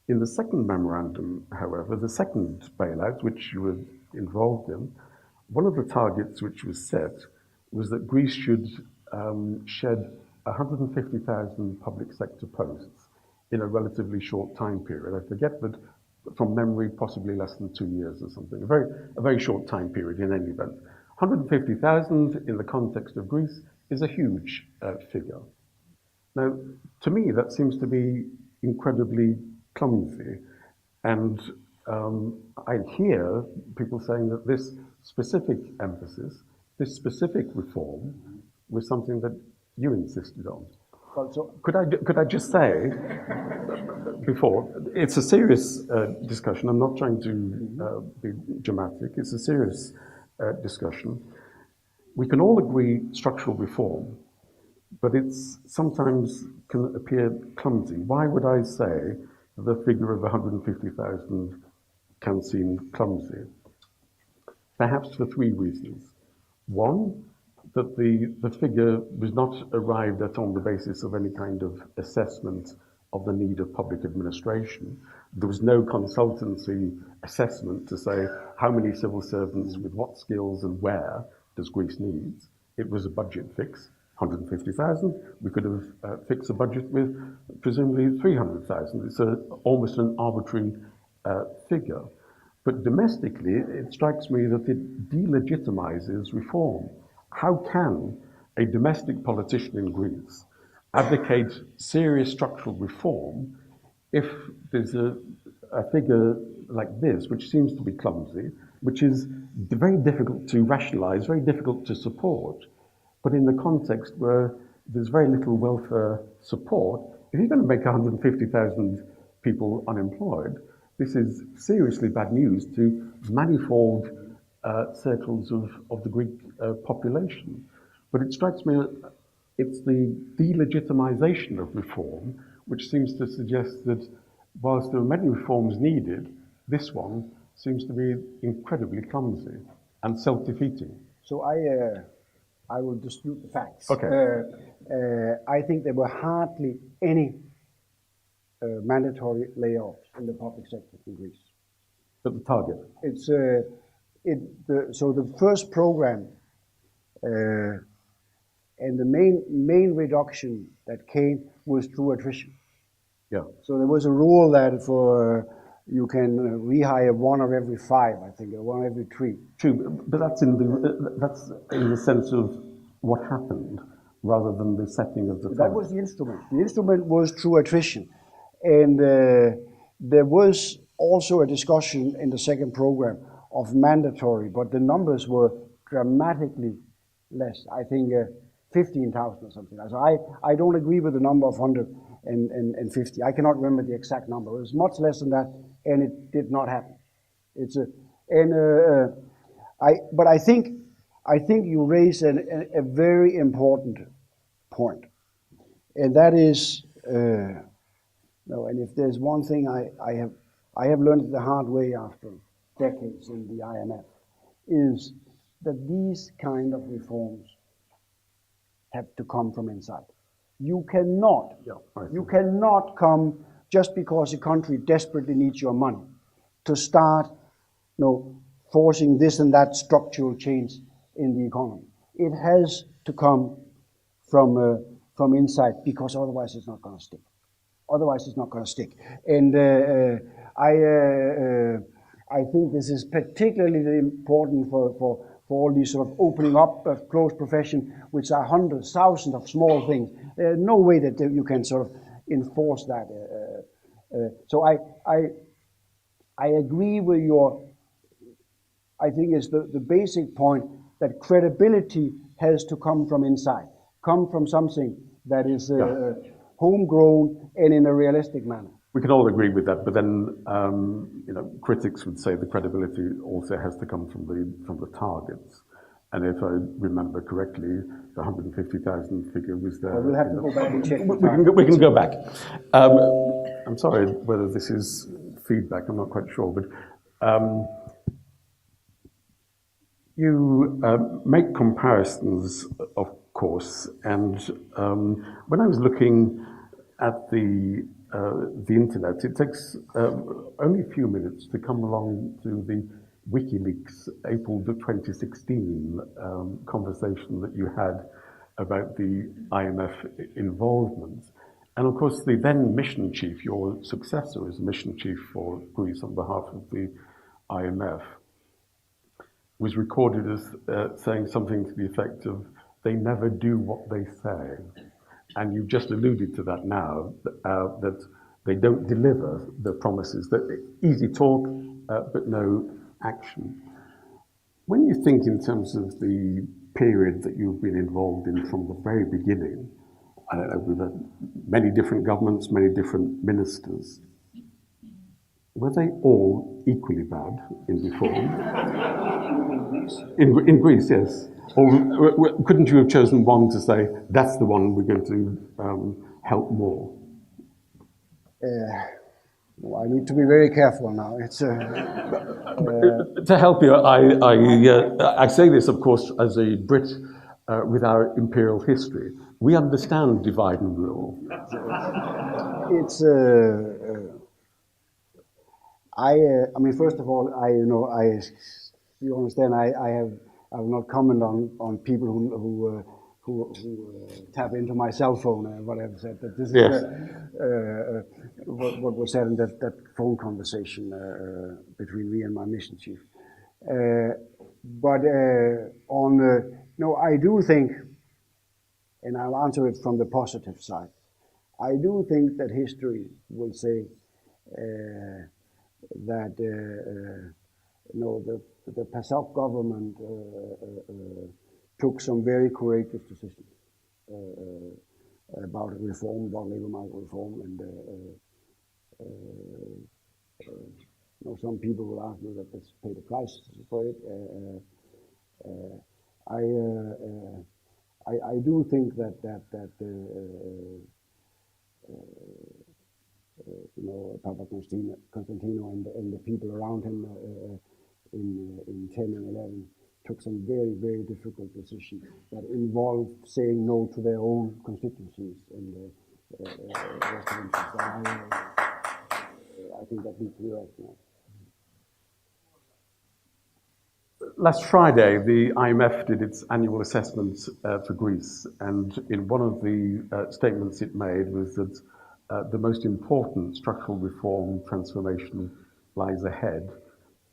In the second memorandum, however, the second bailout, which you were involved in, one of the targets which was set was that Greece should shed 150,000 public sector posts in a relatively short time period. I forget, but from memory, possibly less than 2 years or something. A very short time period in any event. 150,000 in the context of Greece is a huge figure. Now, to me, that seems to be incredibly clumsy, and I hear people saying that this specific emphasis, this specific reform, was something that you insisted on. Well, so Could I just say before, it's a serious discussion. I'm not trying to be dramatic. It's a serious discussion. We can all agree structural reform, but it's sometimes can appear clumsy. Why would I say the figure of 150,000 can seem clumsy? Perhaps for 3 reasons. One, that the figure was not arrived at on the basis of any kind of assessment of the need of public administration. There was no consultancy assessment to say how many civil servants with what skills and where does Greece need. It was a budget fix, 150,000. We could have fixed a budget with presumably 300,000. It's almost an arbitrary figure. But domestically, it strikes me that it delegitimizes reform. How can a domestic politician in Greece advocate serious structural reform if there's a figure like this, which seems to be clumsy, which is very difficult to rationalize, very difficult to support, but in the context where there's very little welfare support, if you're going to make 150,000 people unemployed, this is seriously bad news to manifold circles of the Greek population. But it strikes me that it's the delegitimization of reform which seems to suggest that whilst there are many reforms needed, this one seems to be incredibly clumsy and self-defeating. So I will dispute the facts. Okay. I think there were hardly any mandatory layoffs in the public sector in Greece. But the target? It's so the first program and the main reduction that came was through attrition. Yeah. So there was a rule that for you can rehire 1 of every 5, I think, or 1 every 3. True, but that's in the sense of what happened, rather than the setting of the target. That was the instrument. The instrument was through attrition, and there was also a discussion in the second program of mandatory, but the numbers were dramatically less. I think 15,000 or something. So I don't agree with the number of 150. I cannot remember the exact number. It was much less than that, and it did not happen. But I think you raise a very important point, and that is no. And if there's one thing I have learned the hard way after decades in the IMF, is that these kind of reforms have to come from inside. You cannot come just because a country desperately needs your money to start, forcing this and that structural change in the economy. It has to come from inside, because otherwise it's not going to stick. And I think this is particularly important for all these sort of opening up of closed profession, which are hundreds, thousands of small things. There's no way that you can sort of enforce that. So I agree with your, I think it's the basic point that credibility has to come from inside, come from something that is homegrown and in a realistic manner. We can all agree with that, but then critics would say the credibility also has to come from the targets. And if I remember correctly, the 150,000 figure was there. We'll have to go back and check. We can go back. I'm sorry whether this is feedback. I'm not quite sure, but you make comparisons, of course, and when I was looking at the internet, it takes only a few minutes to come along to the WikiLeaks April 2016 conversation that you had about the IMF involvement. And of course, the then mission chief, your successor as mission chief for Greece on behalf of the IMF, was recorded as saying something to the effect of, "They never do what they say." And you've just alluded to that now, that they don't deliver the promises, that easy talk, but no action. When you think in terms of the period that you've been involved in from the very beginning, I don't know, we've had many different governments, many different ministers, were they all equally bad in reform? In Greece, yes. Or couldn't you have chosen one to say, that's the one we're going to help more? Well, I need to be very careful now. It's to help you, I say this, of course, as a Brit with our imperial history. We understand divide and rule. It's I mean, first of all, you understand, I will not comment on people who tap into my cell phone and whatever said. That this is what was said in that phone conversation between me and my mission chief. But I do think, and I'll answer it from the positive side. I do think that history will say that the PASOK government took some very courageous decisions about reform, about labor market reform, and some people will argue that this paid a price for it. I do think that Papa Constantino and the people around him in 10 and 11 took some very, very difficult decisions that involved saying no to their own constituencies and I think that needs to be recognized. Last Friday, the IMF did its annual assessment for Greece, and in one of the statements it made was that the most important structural reform transformation lies ahead.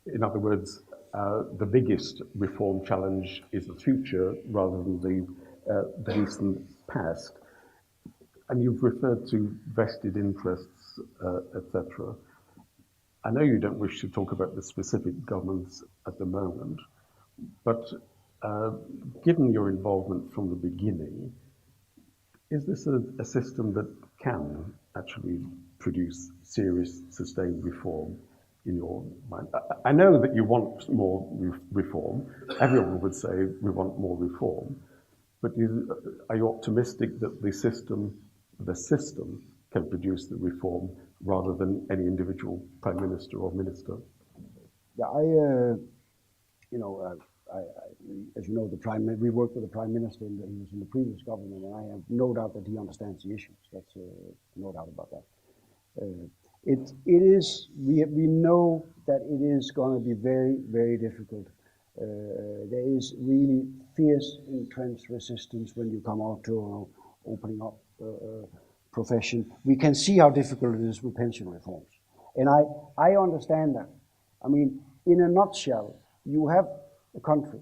In other words, the biggest reform challenge is the future rather than the recent past. And you've referred to vested interests, etc. I know you don't wish to talk about the specific governments at the moment, but given your involvement from the beginning, is this a system that can actually produce serious, sustained reform in your mind? I know that you want more reform. Everyone would say we want more reform. But are you optimistic that the system can produce the reform rather than any individual prime minister or minister? Yeah, as you know, we worked with the prime minister he was in the previous government, and I have no doubt that he understands the issues. That's no doubt about that. We know that it is going to be very, very difficult. There is really fierce entrenched resistance when you come out to opening up profession. We can see how difficult it is with pension reforms. And I understand that. I mean, in a nutshell, you have a country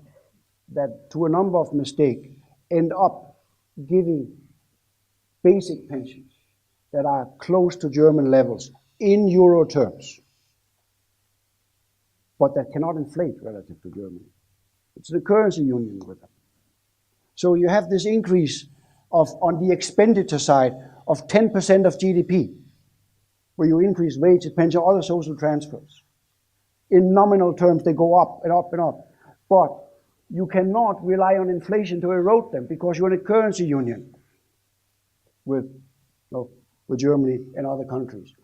that, to a number of mistakes, end up giving basic pensions that are close to German levels in euro terms, but that cannot inflate relative to Germany. It's the currency union with them. So you have this increase on the expenditure side of 10% of GDP, where you increase wages, pension, other social transfers. In nominal terms, they go up and up and up. But you cannot rely on inflation to erode them because you're in a currency union with Germany and other countries.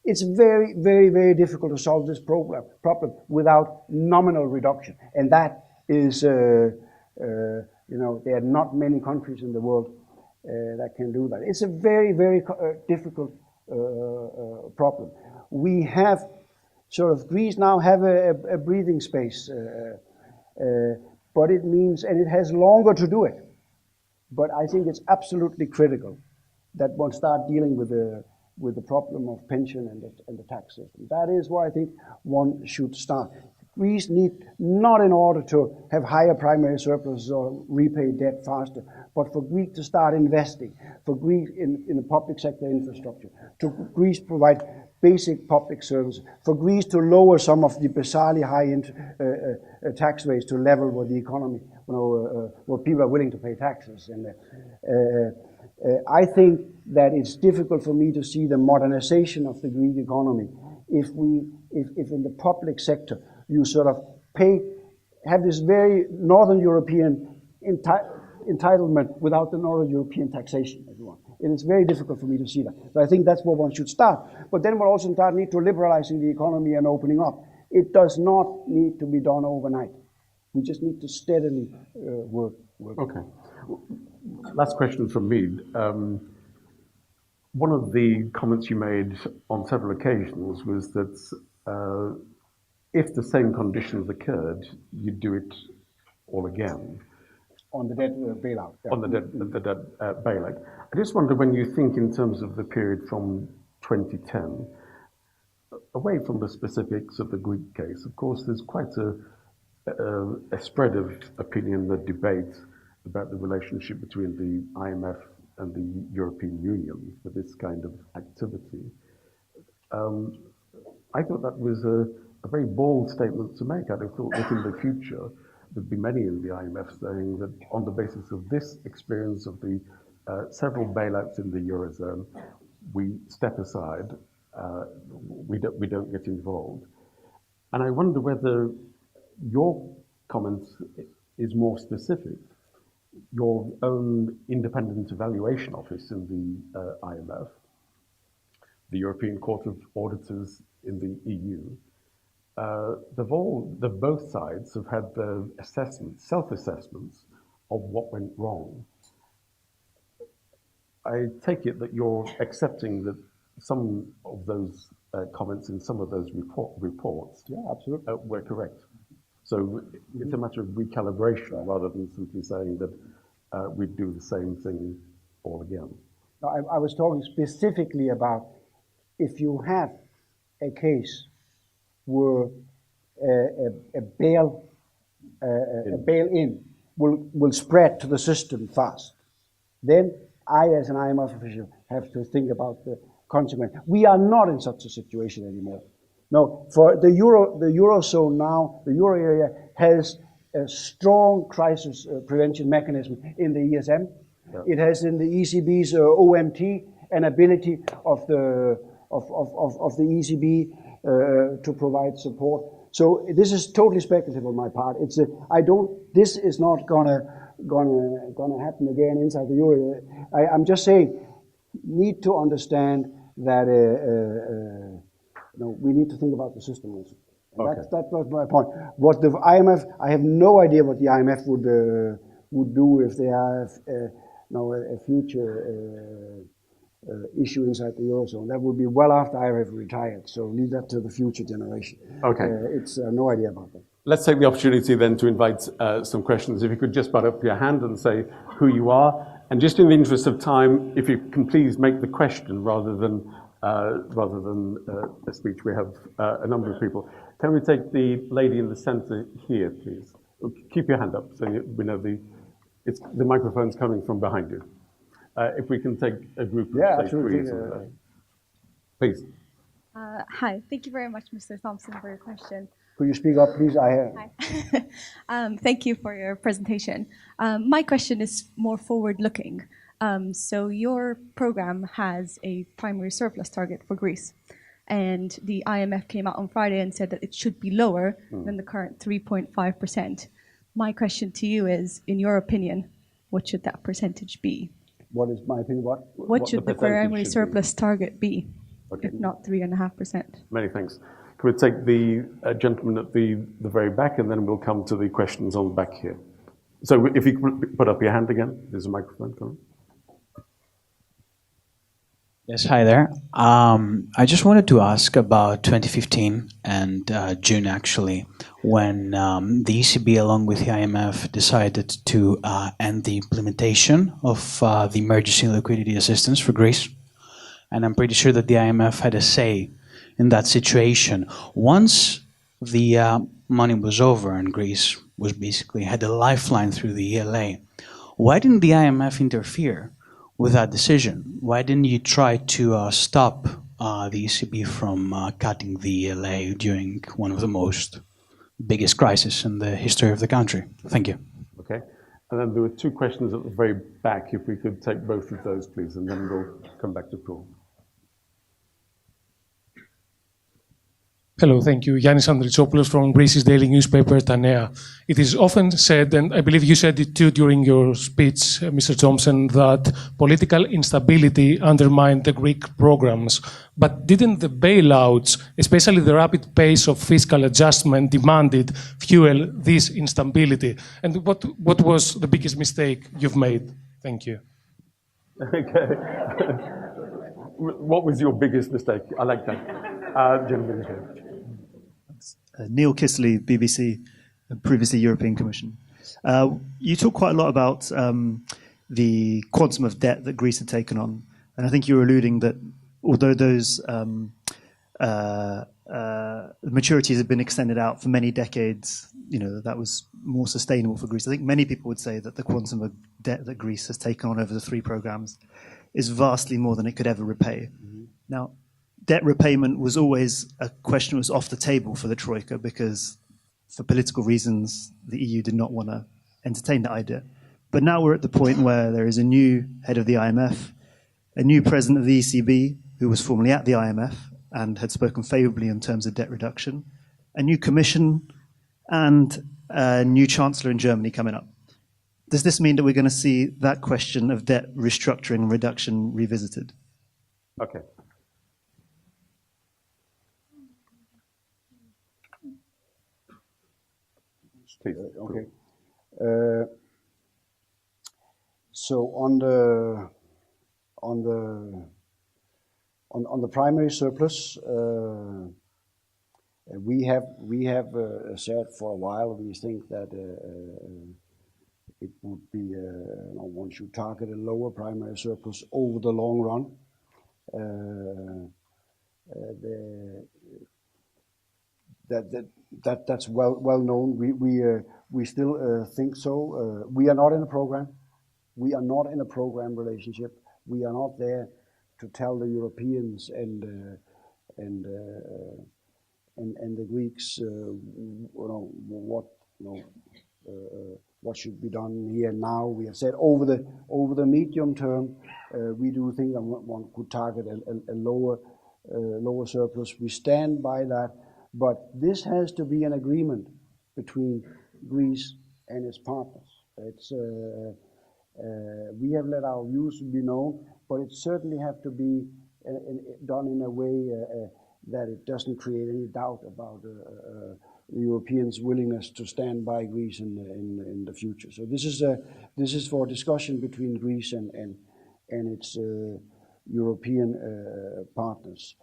It's very, very, very difficult to solve this problem without nominal reduction. And that is, there are not many countries in the world that can do that. It's a very, very difficult problem. We have Greece now have a breathing space, but it means, and it has longer to do it. But I think it's absolutely critical that one start dealing with the problem of pension and the tax system. That is why I think one should start. Greece need, not in order to have higher primary surpluses or repay debt faster, but for Greece to start investing, for Greece in the public sector infrastructure, to Greece provide basic public services, for Greece to lower some of the bizarrely high tax rates to level with the economy, where people are willing to pay taxes. And I think that it's difficult for me to see the modernization of the Greek economy if in the public sector you have this very Northern European entitlement without the Northern European taxation, if you want. It is very difficult for me to see that. So I think that's where one should start. But then we'll also need to liberalizing the economy and opening up. It does not need to be done overnight. We just need to steadily work. Okay. Last question from me. One of the comments you made on several occasions was that if the same conditions occurred, you'd do it all again. On the debt bailout. Yeah. On the debt bailout. I just wonder, when you think in terms of the period from 2010, away from the specifics of the Greek case, of course, there's quite a spread of opinion, the debate about the relationship between the IMF and the European Union for this kind of activity. I thought that was a very bold statement to make. I'd have thought that in the future there'd be many in the IMF saying that on the basis of this experience of the several bailouts in the Eurozone, we step aside, we don't get involved. And I wonder whether your comment is more specific. Your own independent evaluation office in the IMF, the European Court of Auditors in the EU, both sides have had their self-assessments of what went wrong. I take it that you're accepting that some of those comments in some of those reports absolutely. Were correct. So it's a matter of recalibration rather than simply saying that we'd do the same thing all again. No, I was talking specifically about if you have a case where a bail-in will spread to the system fast, then I, as an IMF official, have to think about the consequence. We are not in such a situation anymore. No, for the eurozone now, the euro area has a strong crisis prevention mechanism in the ESM. Yeah. It has in the ECB's OMT an ability of the ECB to provide support. So this is totally speculative on my part. This is not gonna happen again inside the euro. I'm just saying, need to understand that we need to think about the system also. Okay. That was my point. What the IMF, I have no idea what the IMF would do if they have a future issue inside the eurozone. That would be well after I have retired. So leave that to the future generation. Okay. It's no idea about that. Let's take the opportunity then to invite some questions. If you could just put up your hand and say who you are, and just in the interest of time, if you can please make the question rather than a speech. We have a number of people. Can we take the lady in the centre here, please? Keep your hand up so we know the microphone's coming from behind you. If we can take a group of three. Please. Hi, thank you very much, Mr. Thomsen, for your question. Could you speak up, please? Hi. Thank you for your presentation. My question is more forward-looking. So your program has a primary surplus target for Greece, and the IMF came out on Friday and said that it should be lower than the current 3.5%. My question to you is, in your opinion, what should that percentage be? What is my opinion? What should the primary surplus target be, if not 3.5%? Many thanks. Can we take the gentleman at the very back, and then we'll come to the questions on the back here. So if you could put up your hand again, there's a microphone coming. Yes, hi there. I just wanted to ask about 2015 and June, actually, when the ECB, along with the IMF, decided to end the implementation of the emergency liquidity assistance for Greece. And I'm pretty sure that the IMF had a say in that situation. Once the money was over and Greece was basically had a lifeline through the ELA, why didn't the IMF interfere with that decision? Why didn't you try to stop the ECB from cutting the ELA during one of the most biggest crises in the history of the country? Thank you. Okay. And then there were two questions at the very back. If we could take both of those, please, and then we'll come back to Poul. Hello, thank you. Yannis Andritzopoulos from Greece's daily newspaper, Ta Nea. It is often said, and I believe you said it too during your speech, Mr. Thomsen, that political instability undermined the Greek programs. But didn't the bailouts, especially the rapid pace of fiscal adjustment demanded, fuel this instability? And what was the biggest mistake you've made? Thank you. Okay. What was your biggest mistake? I like that. Gentlemen here. Neil Kisley, BBC, previously European Commission. You talk quite a lot about the quantum of debt that Greece had taken on, and I think you were alluding that although those maturities have been extended out for many decades, that was more sustainable for Greece. I think many people would say that the quantum of debt that Greece has taken on over the three programs is vastly more than it could ever repay. Mm-hmm. Now, debt repayment was always a question that was off the table for the Troika because, for political reasons, the EU did not want to entertain that idea. But now we're at the point where there is a new head of the IMF, a new president of the ECB, who was formerly at the IMF and had spoken favourably in terms of debt reduction, a new commission, and a new chancellor in Germany coming up. Does this mean that we're going to see that question of debt restructuring and reduction revisited? Okay. Okay. So on the primary surplus, we have said for a while we think that it would be one should target a lower primary surplus over the long run. That's well known. We still think so. We are not in a program. We are not in a program relationship. We are not there to tell the Europeans and and the Greeks, what should be done here now. We have said over the medium term, we do think that one could target a lower surplus. We stand by that, but this has to be an agreement between Greece and its partners. It's we have let our views be known, but it certainly have to be done in a way that it doesn't create any doubt about the Europeans' willingness to stand by Greece in the future. So this is for discussion between Greece and its European partners.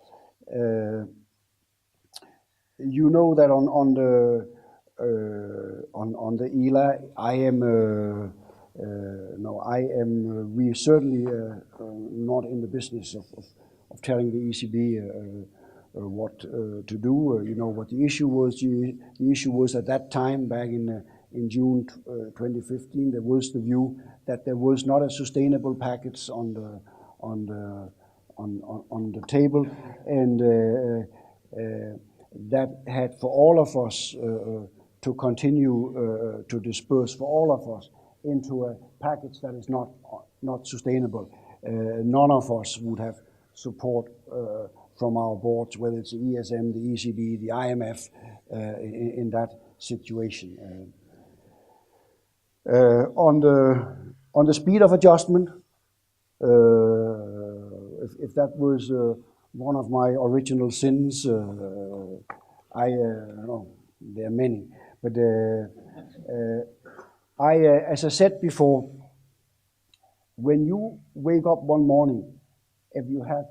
You know that on the ELA, we certainly not in the business of telling the ECB what to do. You know what the issue was. The issue was at that time, back in June 2015, there was the view that there was not a sustainable package on the table, and that had for all of us to continue to disperse for all of us into a package that is not sustainable. None of us would have support from our boards, whether it's the ESM, the ECB, the IMF, in that situation. On the speed of adjustment, if that was one of my original sins, no, there are many, but as I said before, when you wake up one morning, if you have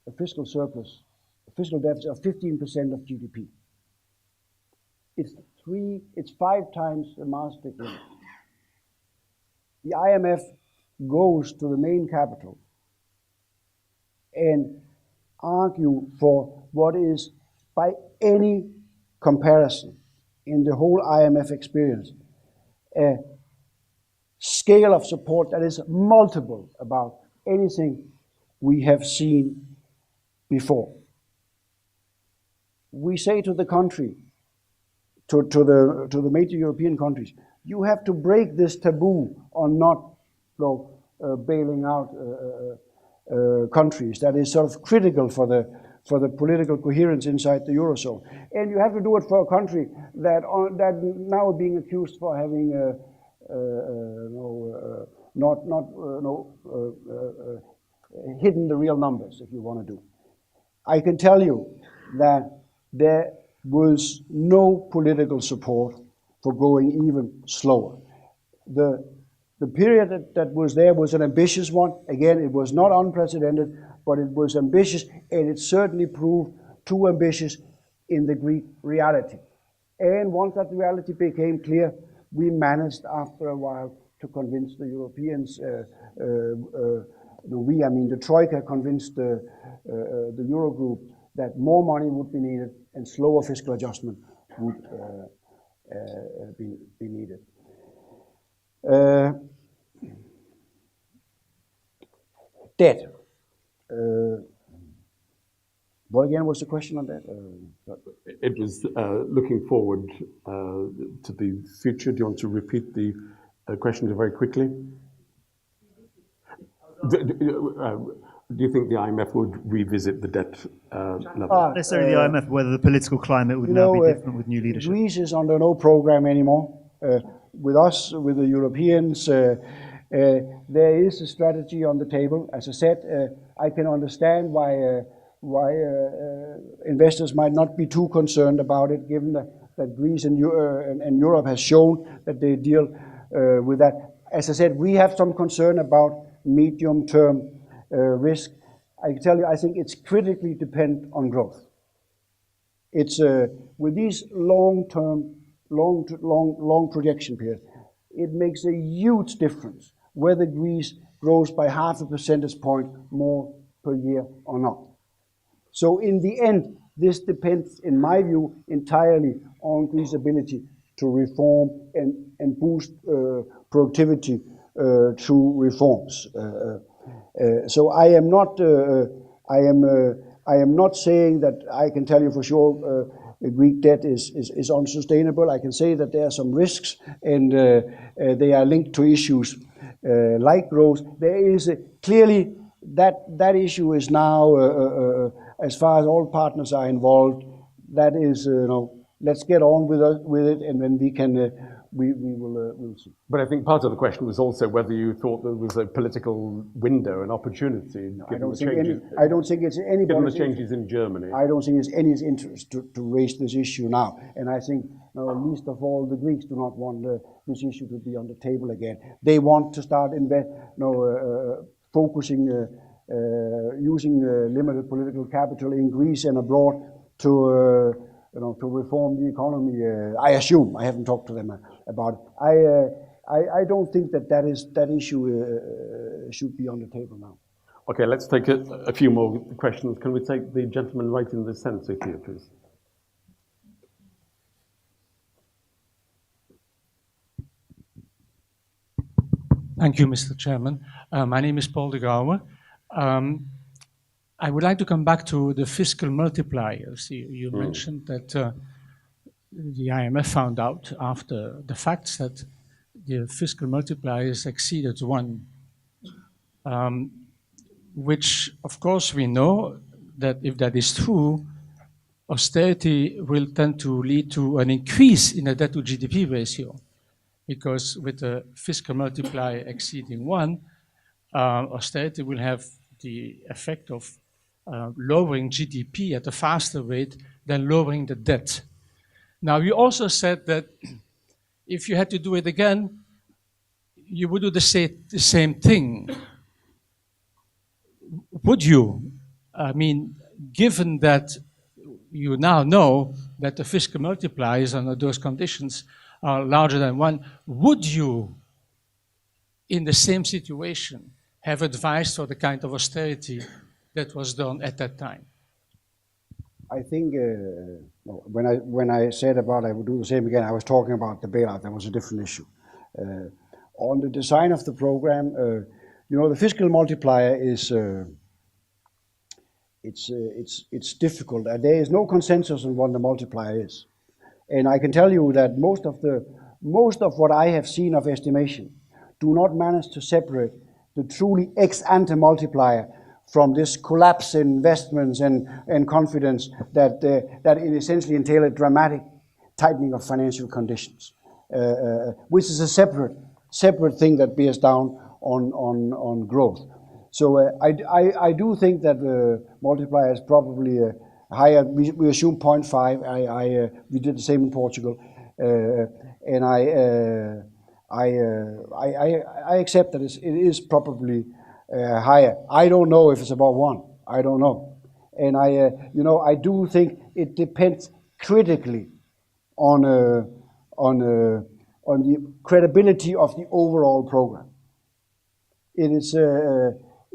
a fiscal surplus, a fiscal deficit of 15% of GDP, it's 5 times the Maastricht limit. The IMF goes to the main capital and argue for what is, by any comparison in the whole IMF experience, a scale of support that is multiple about anything we have seen before. We say to the country, to the major European countries, you have to break this taboo on not bailing out countries. That is sort of critical for the political coherence inside the Eurozone. And you have to do it for a country that now being accused for having hidden the real numbers, if you want to do. I can tell you that there was no political support for going even slower. The period that was there was an ambitious one. Again, it was not unprecedented, but it was ambitious, and it certainly proved too ambitious in the Greek reality. And once that reality became clear, we managed after a while to convince the Europeans, the Troika convinced the Eurogroup that more money would be needed and slower fiscal adjustment would be needed. Debt. What again was the question on that? It was looking forward to the future. Do you want to repeat the question very quickly? Do you think the IMF would revisit the debt level? Not necessarily the IMF, whether the political climate would now be different with new leadership. Greece is under no program anymore. With us, with the Europeans, there is a strategy on the table. As I said, I can understand why investors might not be too concerned about it, given that Greece and Europe has shown that they deal with that. As I said, we have some concern about medium-term risk. I can tell you, I think it's critically dependent on growth. It's with these long-term, long projection periods, it makes a huge difference whether Greece grows by 0.5 percentage point more per year or not. So in the end, this depends, in my view, entirely on Greece's ability to reform and boost productivity through reforms. So I am not saying that I can tell you for sure Greek debt is unsustainable. I can say that there are some risks, and they are linked to issues like growth. There is clearly that issue is now, as far as all partners are involved, that is, let's get on with it, and then we can. We'll see. But I think part of the question was also whether you thought there was a political window, an opportunity, given the changes. I don't think it's anybody's given the changes in Germany. I don't think it's anybody's interest to raise this issue now. And I think, least of all, the Greeks do not want this issue to be on the table again. They want to start focusing, using limited political capital in Greece and abroad to reform the economy. I assume. I haven't talked to them about it. I don't think that issue should be on the table now. Okay, let's take a few more questions. Can we take the gentleman right in the centre here, please? Thank you, Mr. Chairman. My name is Paul de Gouwe. I would like to come back to the fiscal multipliers. You mentioned that the IMF found out after the facts that the fiscal multipliers exceeded 1, which, of course, we know that if that is true, austerity will tend to lead to an increase in the debt-to-GDP ratio, because with the fiscal multiplier exceeding 1, austerity will have the effect of lowering GDP at a faster rate than lowering the debt. Now, you also said that if you had to do it again, you would do the same thing. Would you? I mean, given that you now know that the fiscal multipliers under those conditions are larger than 1, would you, in the same situation, have advised for the kind of austerity that was done at that time? I think when I said about I would do the same again, I was talking about the bailout. That was a different issue. On the design of the program, the fiscal multiplier is it's difficult. There is no consensus on what the multiplier is, and I can tell you that most of what I have seen of estimation do not manage to separate the truly ex-ante multiplier from this collapse in investments and confidence that it essentially entail a dramatic tightening of financial conditions, which is a separate thing that bears down on growth. So I do think that the multiplier is probably higher. We assume 0.5. We did the same in Portugal, and I accept that it is probably higher. I don't know if it's about 1. I don't know, and I do think it depends critically on the credibility of the overall program.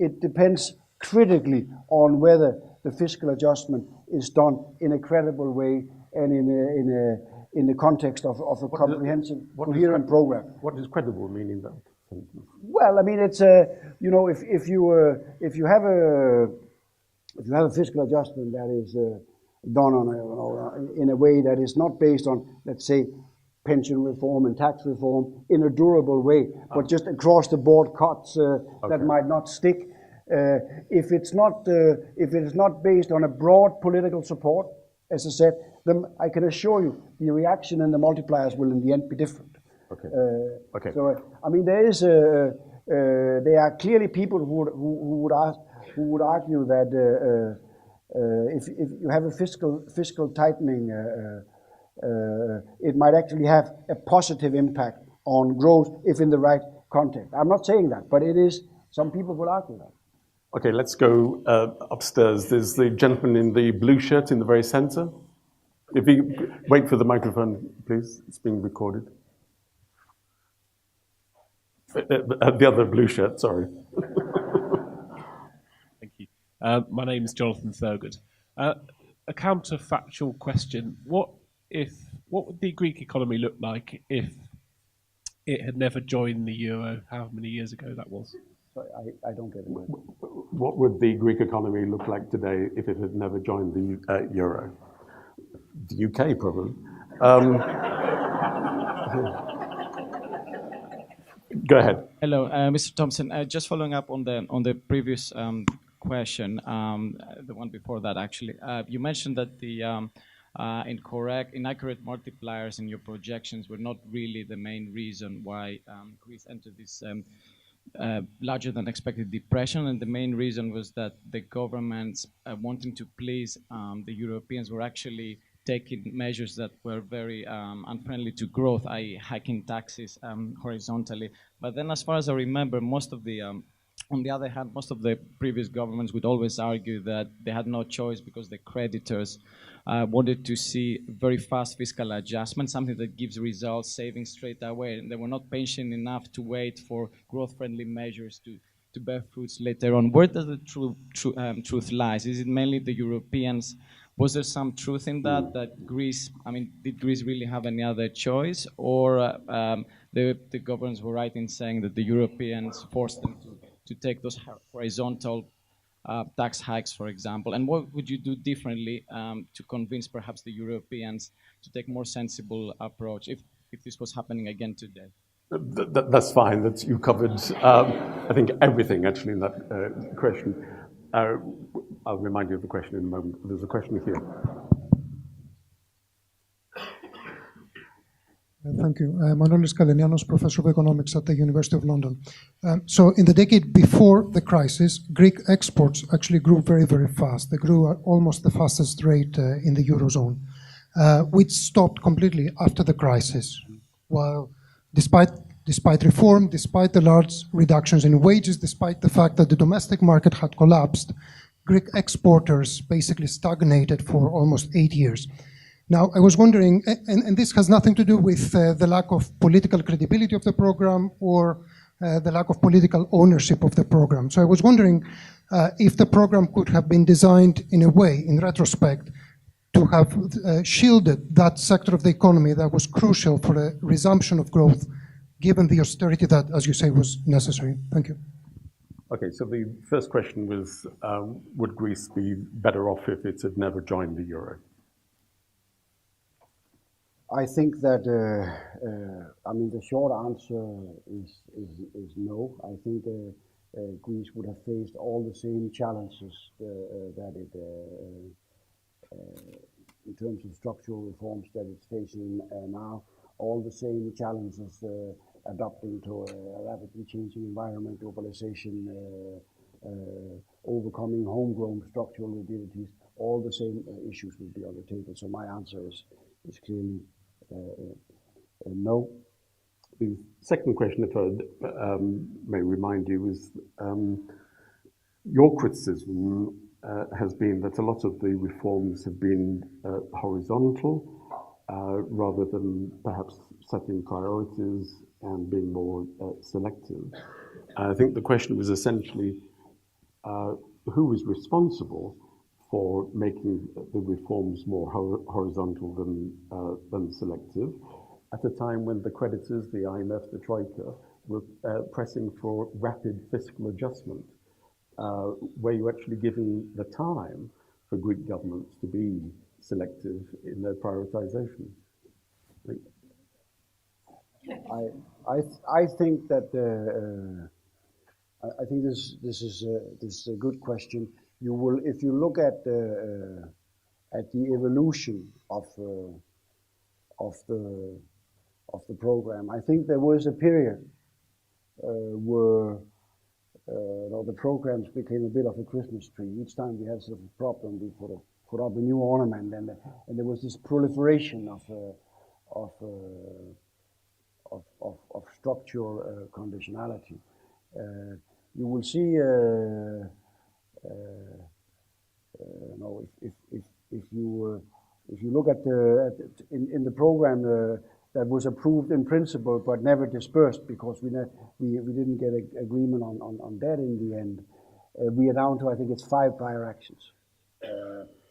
It depends critically on whether the fiscal adjustment is done in a credible way and in the context of a comprehensive, coherent program. What does credible mean in that? Well, I mean, it's if you have a fiscal adjustment that is done in a way that is not based on, let's say, pension reform and tax reform in a durable way, but just across the board cuts that might not stick. If it is not based on a broad political support, as I said, then I can assure you the reaction and the multipliers will in the end be different. Okay. So I mean, there are clearly people who would argue that if you have a fiscal tightening, it might actually have a positive impact on growth if in the right context. I'm not saying that, but it is. Some people will argue that. Okay, let's go upstairs. There's the gentleman in the blue shirt in the very center. If you wait for the microphone, please. It's being recorded. The other blue shirt, sorry. Thank you. My name is Jonathan Thurgood. A counterfactual question. What would the Greek economy look like if it had never joined the euro, how many years ago that was? Sorry, I don't get it. What would the Greek economy look like today if it had never joined the euro? The UK, probably. Go ahead. Hello, Mr. Thomsen. Just following up on the previous question, the one before that actually. You mentioned that the inaccurate multipliers in your projections were not really the main reason why Greece entered this larger than expected depression, and the main reason was that the governments wanting to please the Europeans were actually taking measures that were very unfriendly to growth, i.e. hiking taxes horizontally. But then as far as I remember, most of the on the other hand, most of the previous governments would always argue that they had no choice because the creditors wanted to see very fast fiscal adjustment, something that gives results, savings straight away. And they were not patient enough to wait for growth-friendly measures to bear fruits later on. Where does the truth lies? Is it mainly the Europeans? Was there some truth in that Greece, I mean, did Greece really have any other choice? Or the governments were right in saying that the Europeans forced them to take those horizontal tax hikes, for example? And what would you do differently to convince perhaps the Europeans to take more sensible approach if this was happening again today? That's fine. You covered, I think, everything actually in that question. I'll remind you of the question in a moment. There's a question here. Thank you. Manolis Kalenianos, Professor of Economics at the University of London. So in the decade before the crisis, Greek exports actually grew very, very fast. They grew at almost the fastest rate in the Eurozone, which stopped completely after the crisis. While despite reform, despite the large reductions in wages, despite the fact that the domestic market had collapsed, Greek exporters basically stagnated for almost 8 years. Now, I was wondering, and this has nothing to do with the lack of political credibility of the program or the lack of political ownership of the program. So I was wondering if the program could have been designed in a way, in retrospect, to have shielded that sector of the economy that was crucial for a resumption of growth, given the austerity that, as you say, was necessary. Thank you. Okay, so the first question was, would Greece be better off if it had never joined the euro? I think that, I mean, the short answer is no. I think Greece would have faced all the same challenges that it, in terms of structural reforms that it's facing now, all the same challenges adapting to a rapidly changing environment, globalization, overcoming homegrown structural rigidities, all the same issues will be on the table. So my answer is clearly no. The second question, if I may remind you, is your criticism has been that a lot of the reforms have been horizontal rather than perhaps setting priorities and being more selective. I think the question was essentially who was responsible for making the reforms more horizontal than selective at a time when the creditors, the IMF, the Troika, were pressing for rapid fiscal adjustment. Were you actually given the time for Greek governments to be selective in their prioritization? I think that I think this is a good question. You will, if you look at the evolution of the program, I think there was a period where the programs became a bit of a Christmas tree. Each time we had sort of a problem, we put up a new ornament, and there was this proliferation of structural conditionality. You will see, if you look at in the program that was approved in principle but never dispersed because we didn't get an agreement on that in the end. We are down to, I think it's 5 prior actions,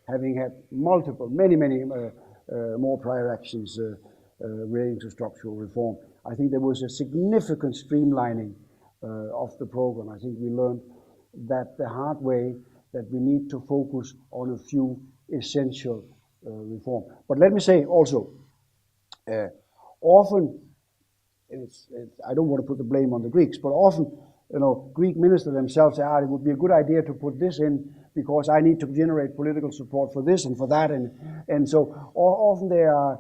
having had many more prior actions relating to structural reform. I think there was a significant streamlining of the program. I think we learned that the hard way, that we need to focus on a few essential reform. But let me say also, often, I don't want to put the blame on the Greeks, but often, Greek ministers themselves say, it would be a good idea to put this in because I need to generate political support for this and for that, and so often there are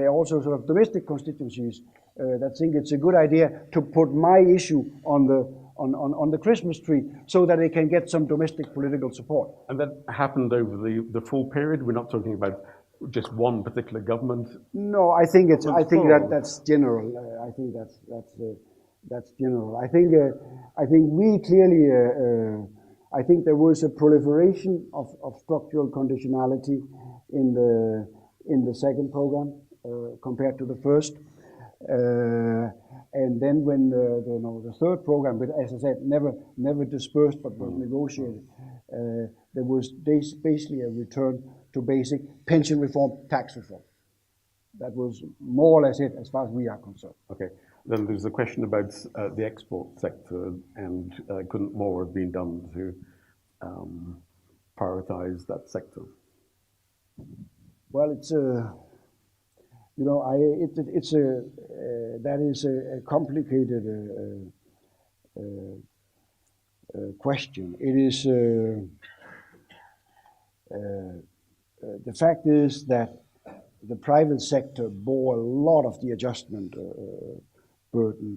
also sort of domestic constituencies that think it's a good idea to put my issue on the Christmas tree so that they can get some domestic political support. And that happened over the full period. We're not talking about just one particular government. No, I think that's general. I think that's general. I think we clearly. I think there was a proliferation of structural conditionality in the second program compared to the first. And then when the third program, but as I said, never dispersed but was negotiated, there was basically a return to basic pension reform, tax reform. That was more or less it as far as we are concerned. Okay. Then there's a question about the export sector, and couldn't more have been done to prioritize that sector? Well, it's that is a complicated question. It is the fact is that the private sector bore a lot of the adjustment burden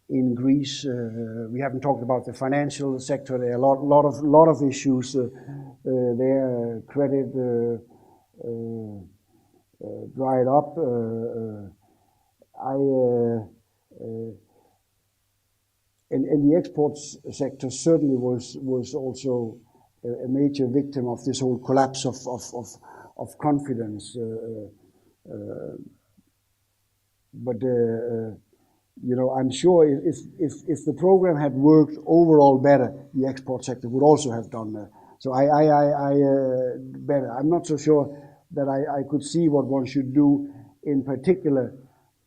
in Greece. We haven't talked about the financial sector. There are a lot of issues there. Credit dried up. And the exports sector certainly was also a major victim of this whole collapse of confidence. But I'm sure if the program had worked overall better, the export sector would also have done so. Better. I'm not so sure that I could see what one should do in particular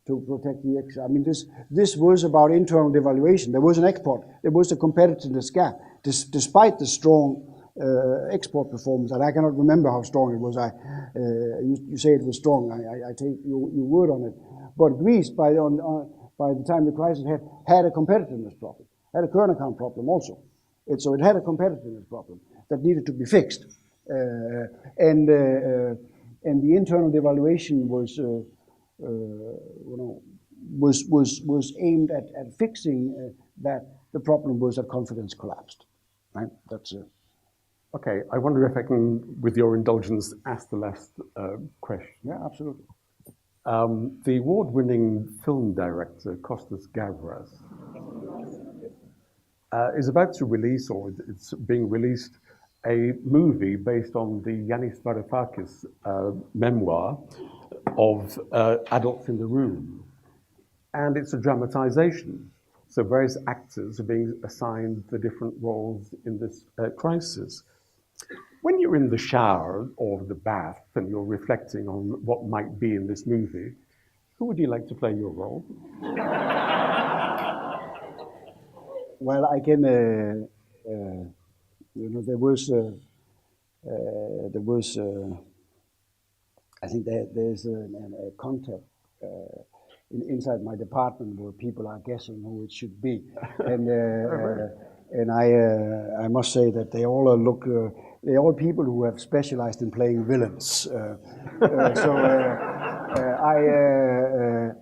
to protect the export. I mean, this was about internal devaluation. There was an export. There was a competitiveness gap, despite the strong export performance. And I cannot remember how strong it was. You say it was strong. I take your word on it. But Greece, by the time the crisis had a competitiveness problem, had a current account problem also. So it had a competitiveness problem that needed to be fixed. And the internal devaluation was aimed at fixing that. The problem was that confidence collapsed. Right? That's Okay. I wonder if I can, with your indulgence, ask the last question. Yeah, absolutely. The award-winning film director Kostas Gavras is about to release, or it's being released, a movie based on the Yanis Varoufakis memoir of Adults in the Room. And it's a dramatization. So various actors are being assigned the different roles in this crisis. When you're in the shower or the bath and you're reflecting on what might be in this movie, who would you like to play your role? Well, I can. There was. I think there's a contact inside my department where people are guessing who it should be, and I must say that they all look. They're all people who have specialized in playing villains.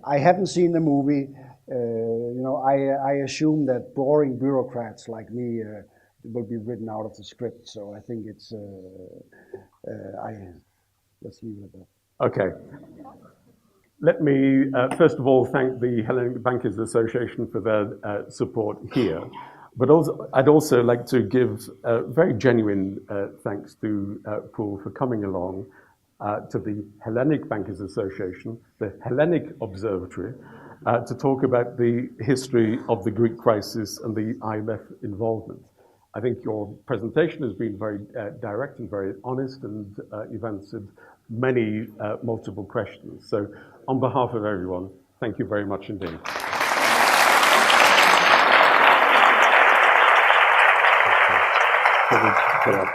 I haven't seen the movie. I assume that boring bureaucrats like me will be written out of the script. So I think it's. Let's leave it at that. Okay. Let me first of all thank the Hellenic Bankers Association for their support here. But also, I'd also like to give very genuine thanks to Poul for coming along, to the Hellenic Bankers Association, the Hellenic Observatory, to talk about the history of the Greek crisis and the IMF involvement. I think your presentation has been very direct and very honest, and you've answered many multiple questions. So on behalf of everyone, thank you very much indeed. Thank you.